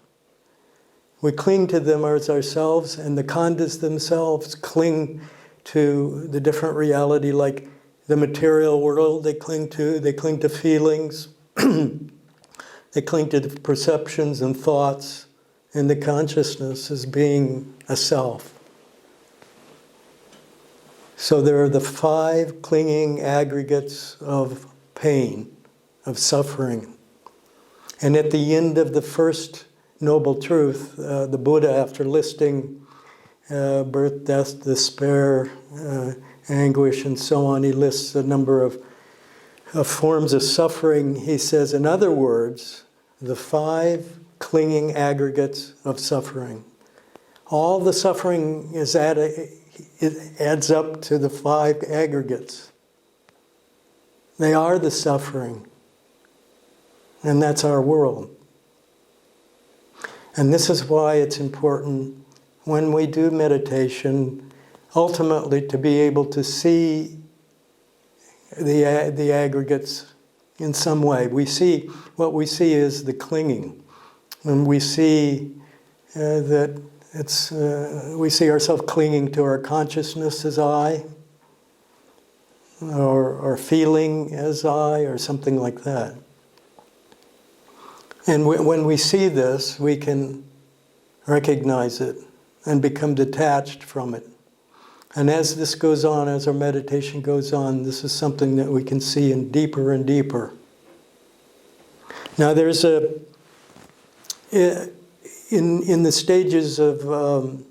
We cling to them as ourselves, and the khandhas themselves cling to the different reality, like the material world they cling to feelings, they cling to the perceptions and thoughts, and the consciousness as being a self. So there are the 5 clinging aggregates of pain, of suffering. And at the end of the first Noble Truth, the Buddha, after listing birth, death, despair, anguish, and so on, he lists a number of forms of suffering. He says, in other words, the 5 clinging aggregates of suffering. All the suffering it adds up to the 5 aggregates. They are the suffering. And that's our world. And this is why it's important when we do meditation, ultimately to be able to see the aggregates in some way. What we see is the clinging. When we see that we see ourselves clinging to our consciousness as I, or feeling as I, or something like that. And when we see this, we can recognize it and become detached from it. And as this goes on, as our meditation goes on, this is something that we can see in deeper and deeper. Now there's in the stages of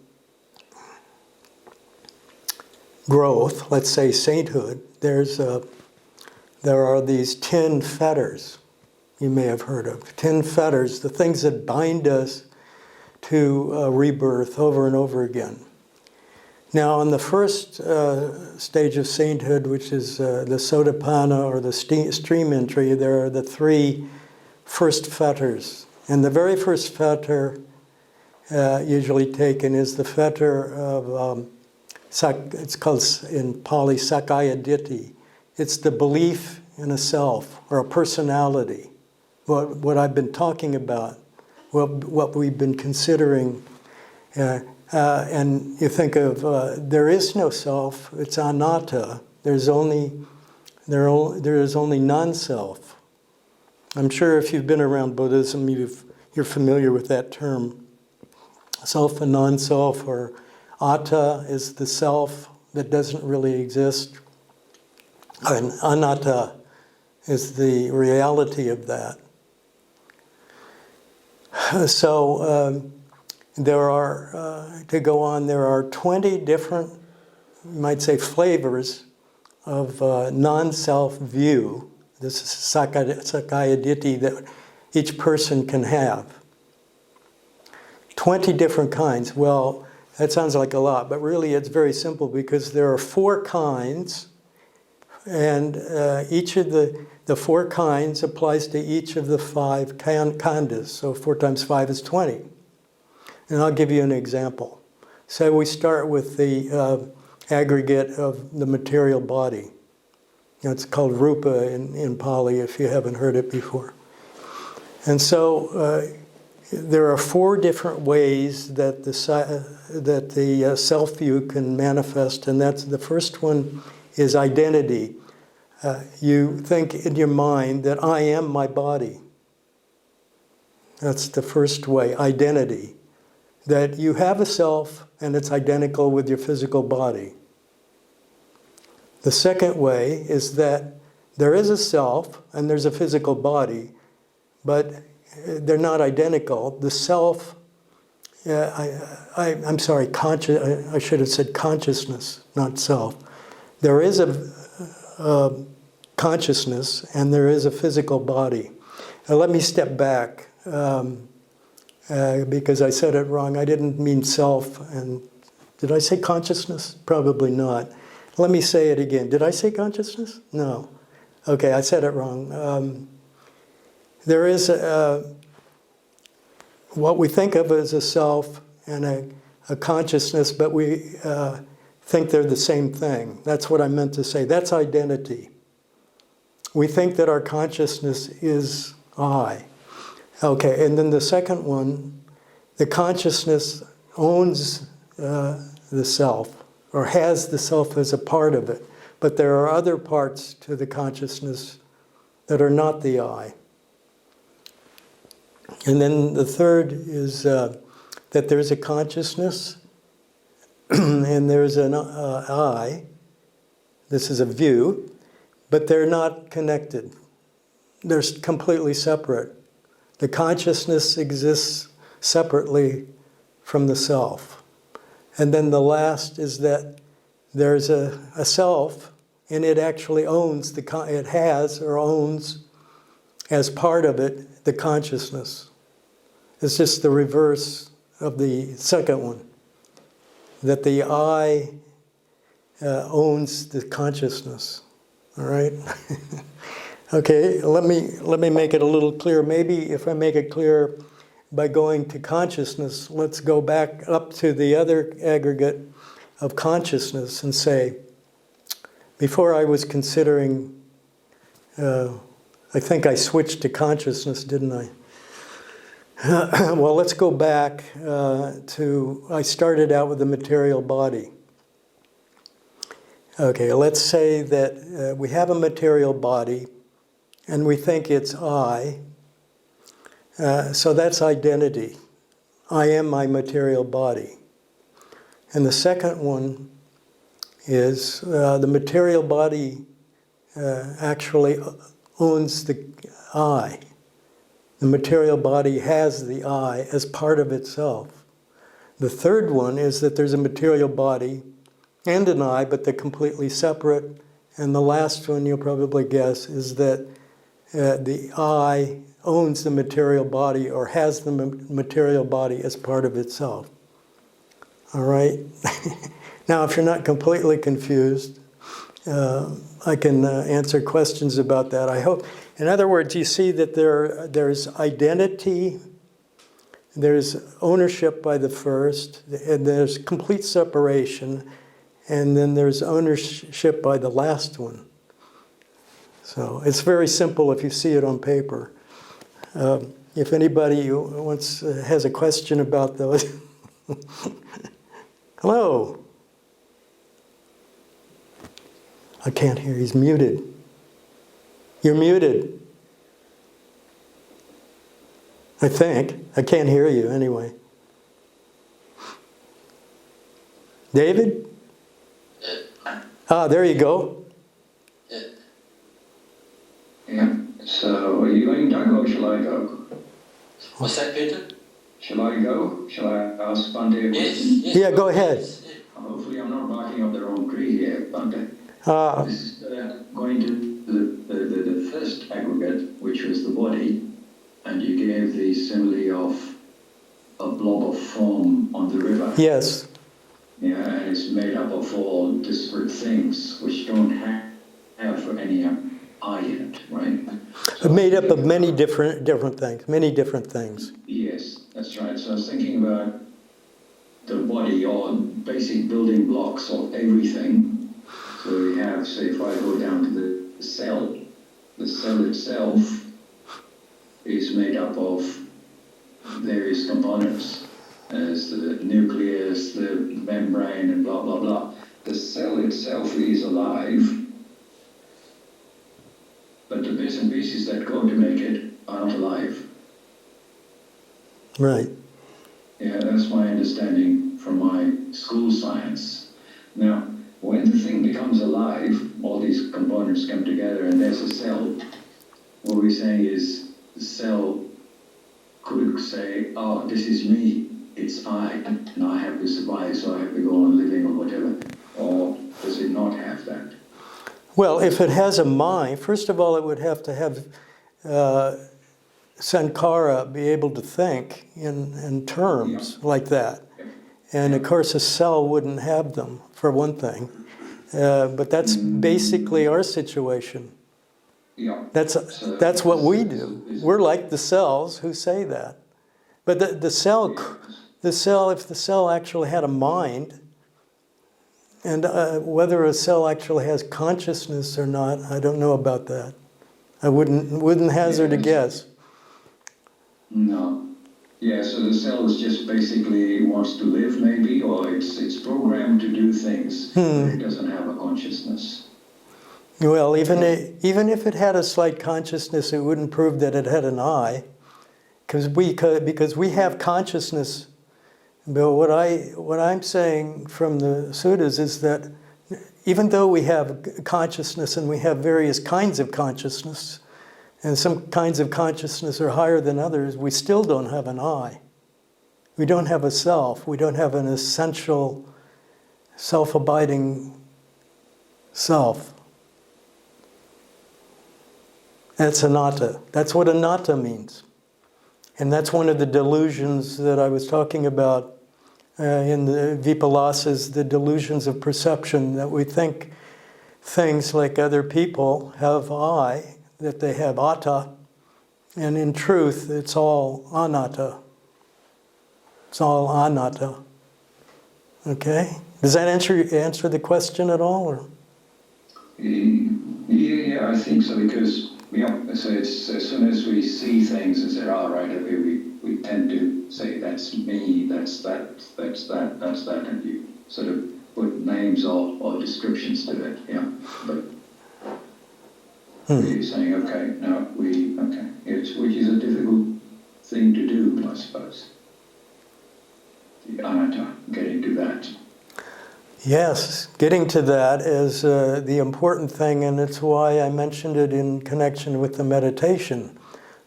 growth, let's say sainthood, there are these 10 fetters you may have heard of. 10 fetters, the things that bind us to rebirth over and over again. Now, on the first stage of sainthood, which is the Sotapanna or the stream entry, there are the 3 first fetters. And the very first fetter usually taken is the fetter of, it's called in Pali Sakaya Ditti. It's the belief in a self or a personality. What I've been talking about, what we've been considering. And you think of, there is no self, it's anatta. There is only non-self. I'm sure if you've been around Buddhism, you're familiar with that term. Self and non-self, or atta is the self that doesn't really exist. And anatta is the reality of that. So there are, to go on, there are 20 different, you might say, flavors of non-self view. This is Sakaya Ditti that each person can have. 20 different kinds. Well, that sounds like a lot, but really it's very simple because there are 4 kinds, and each of the 4 kinds applies to each of the 5 khandhas. So 4 times 5 is 20. And I'll give you an example. So we start with the aggregate of the material body. It's called rupa in Pali, if you haven't heard it before. And so there are 4 different ways that the self-view can manifest, and that's the first one is identity. You think in your mind that I am my body. That's the first way, identity. That you have a self and it's identical with your physical body. The second way is that there is a self and there's a physical body, but they're not identical. The self, I'm sorry, I should have said consciousness, not self. There is a consciousness and there is a physical body. Now let me step back. Because I said it wrong. I didn't mean self. And did I say consciousness? Probably not. Let me say it again. Did I say consciousness? No. Okay, I said it wrong. There is what we think of as a self and a consciousness, but we think they're the same thing. That's what I meant to say. That's identity. We think that our consciousness is I. Okay, and then the second one, the consciousness owns the self, or has the self as a part of it. But there are other parts to the consciousness that are not the I. And then the third is that there's a consciousness and there's an I. This is a view, but they're not connected. They're completely separate. The consciousness exists separately from the self. And then the last is that there's a self, and it actually owns, it has or owns as part of it the consciousness. It's just the reverse of the second one, that the I owns the consciousness. All right? Okay, let me make it a little clearer. Maybe if I make it clear by going to consciousness, let's go back up to the other aggregate of consciousness and say, before I was considering, I think I switched to consciousness, didn't I? Well, let's go back I started out with the material body. Okay, let's say that we have a material body and we think it's I. So that's identity. I am my material body. And the second one is the material body actually owns the I. The material body has the I as part of itself. The third one is that there's a material body and an I, but they're completely separate. And the last one, you'll probably guess, is that the I owns the material body or has the material body as part of itself. All right? Now, if you're not completely confused, I can answer questions about that, I hope. In other words, you see that there's identity, there's ownership by the first, and there's complete separation, and then there's ownership by the last one. So it's very simple if you see it on paper. If anybody has a question about those. Hello. I can't hear, he's muted. You're muted. I think. I can't hear you anyway. David? There you go. Yeah. So, are you going, Doug, or shall I go? What's that, Peter? Shall I go? Shall I ask Bhante? Yes. Yeah, go ahead. Yes. Hopefully I'm not barking up the wrong tree here, Bhante. This is going to the first aggregate, which was the body, and you gave the simile of a blob of foam on the river. Yes. Yeah, and it's made up of all disparate things which don't have any I in it, right? So Made up of many different things. Yes, that's right. So I was thinking about the body or basic building blocks of everything. So we have, say, if I go down to the cell itself is made up of various components, as the nucleus, the membrane, and blah, blah, blah. The cell itself is alive, but the bits and pieces that go to make it are not alive. Right. Yeah, that's my understanding from my school science. Now, when the thing becomes alive, all these components come together and there's a cell. What we're saying is the cell could say, oh, this is me, it's I, and I have to survive, so I have to go on living or whatever. Or does it not have that? Well, if it has a mind, first of all, it would have to have Sankara be able to think in terms like that. And of course, a cell wouldn't have them, for one thing. But that's basically our situation. Yeah. That's what we do. We're like the cells who say that. But the cell, if the cell actually had a mind, and whether a cell actually has consciousness or not, I don't know about that. I wouldn't hazard a guess. No. Yeah, so the cell is just basically wants to live, maybe, or it's programmed to do things, but it doesn't have a consciousness. Well, even if it had a slight consciousness, it wouldn't prove that it had an I, because we have consciousness. But what I'm saying from the suttas is that even though we have consciousness and we have various kinds of consciousness, and some kinds of consciousness are higher than others, we still don't have an I. We don't have a self. We don't have an essential, self-abiding self. That's anatta. That's what anatta means. And that's one of the delusions that I was talking about in the Vipalasas, the delusions of perception, that we think things like other people have I. that they have atta, and in truth, it's all anatta. It's all anatta. Okay? Does that answer the question at all? Or? Yeah, I think so, because so it's, as soon as we see things and say, all right, okay, we tend to say, that's me, that's that, and you sort of put names or descriptions to it, yeah. But you're saying, okay, no, which is a difficult thing to do, I suppose. The anatta, getting to that. Yes, getting to that is the important thing, and it's why I mentioned it in connection with the meditation.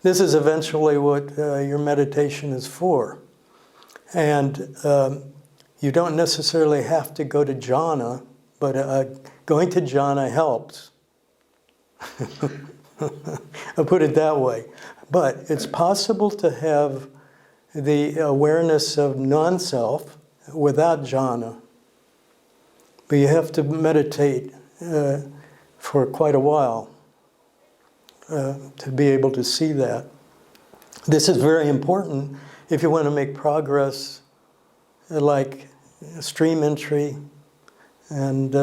This is eventually what your meditation is for. And you don't necessarily have to go to jhana, but going to jhana helps. I'll put it that way. But it's possible to have the awareness of non-self without jhana. But you have to meditate for quite a while to be able to see that. This is very important if you want to make progress, like stream entry and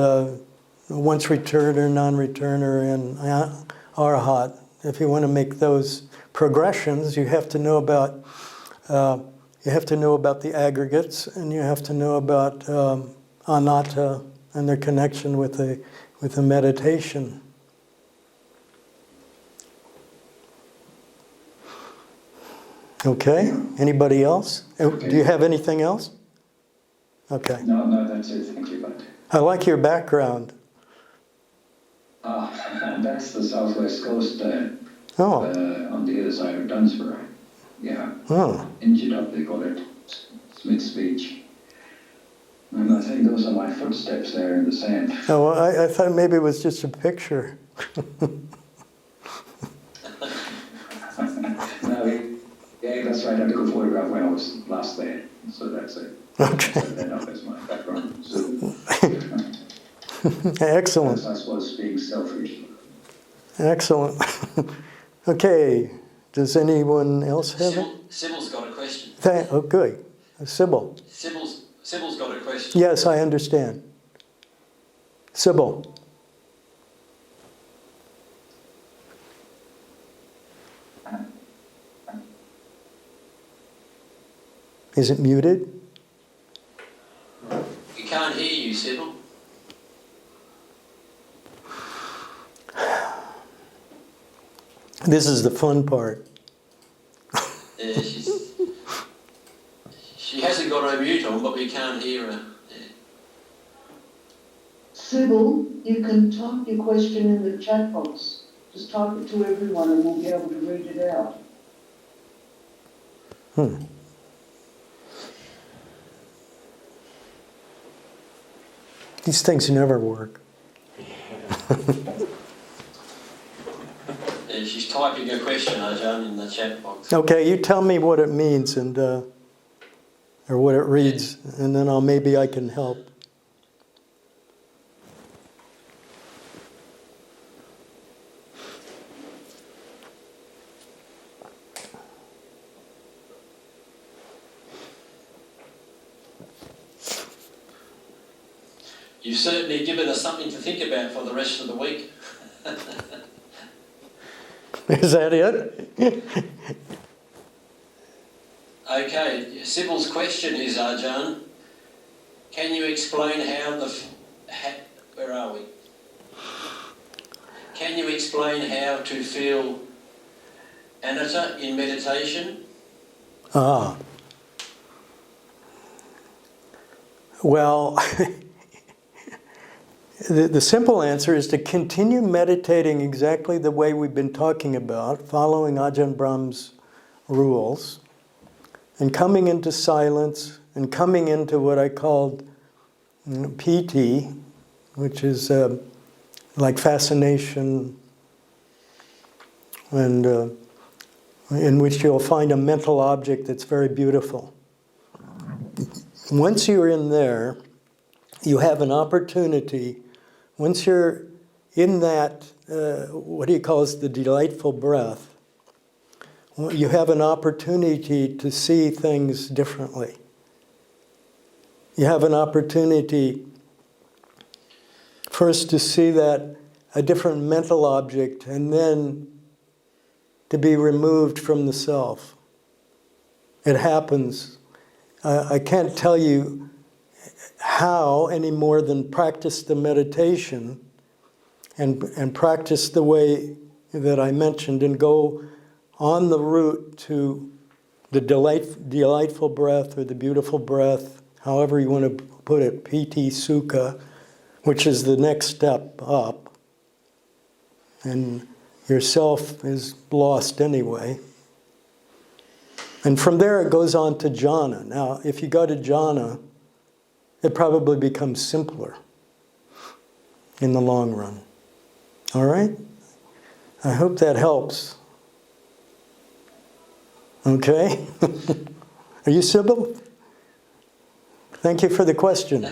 once returner, non-returner, and arhat. If you want to make those progressions, you have to know about the aggregates, and you have to know about anatta and their connection with the meditation. Okay. Anybody else? Okay. Do you have anything else? Okay. No, that's it. Thank you, but I like your background. that's the southwest coast Oh. on the other side of Dunsborough. Yeah. Oh. Injured up, they call it. Smith's Beach. And I think those are my footsteps there in the sand. Oh, well, I thought maybe it was just a picture. No, yeah, that's right. I took a photograph when I was last there. So that's it. Okay. Set that up as my background. So, Excellent. I suppose being selfish. Excellent. Okay. Does anyone else have it? Sybil's got a question. Oh, good. Sybil. Sybil's got a question. Yes, I understand. Sybil. Is it muted? We can't hear you, Sybil. This is the fun part. Yeah, she hasn't got her mute on, but we can't hear her. Yeah. Sybil, you can type your question in the chat box. Just type it to everyone and we'll be able to read it out. These things never work. Yeah, she's typing a question, Ajahn, in the chat box. Okay, you tell me what it means and or what it reads, and then maybe I can help. You've certainly given us something to think about for the rest of the week. Is that it? Okay, Sybil's question is, Ajahn, can you explain how where are we? Can you explain how to feel anatta in meditation? Well, the simple answer is to continue meditating exactly the way we've been talking about, following Ajahn Brahm's rules, and coming into silence, and coming into what I called piti, which is like fascination, and in which you'll find a mental object that's very beautiful. Once you're in there, you have an opportunity. Once you're in that what he calls the delightful breath, you have an opportunity to see things differently. You have an opportunity first to see that a different mental object, and then to be removed from the self. It happens. I can't tell you how any more than practice the meditation and practice the way that I mentioned and go on the route to the delightful breath or the beautiful breath, however you want to put it, piti sukha, which is the next step up. And yourself is lost anyway. And from there it goes on to jhana. Now, if you go to jhana, it probably becomes simpler in the long run. All right? I hope that helps. Okay? Are you Sybil? Thank you for the question.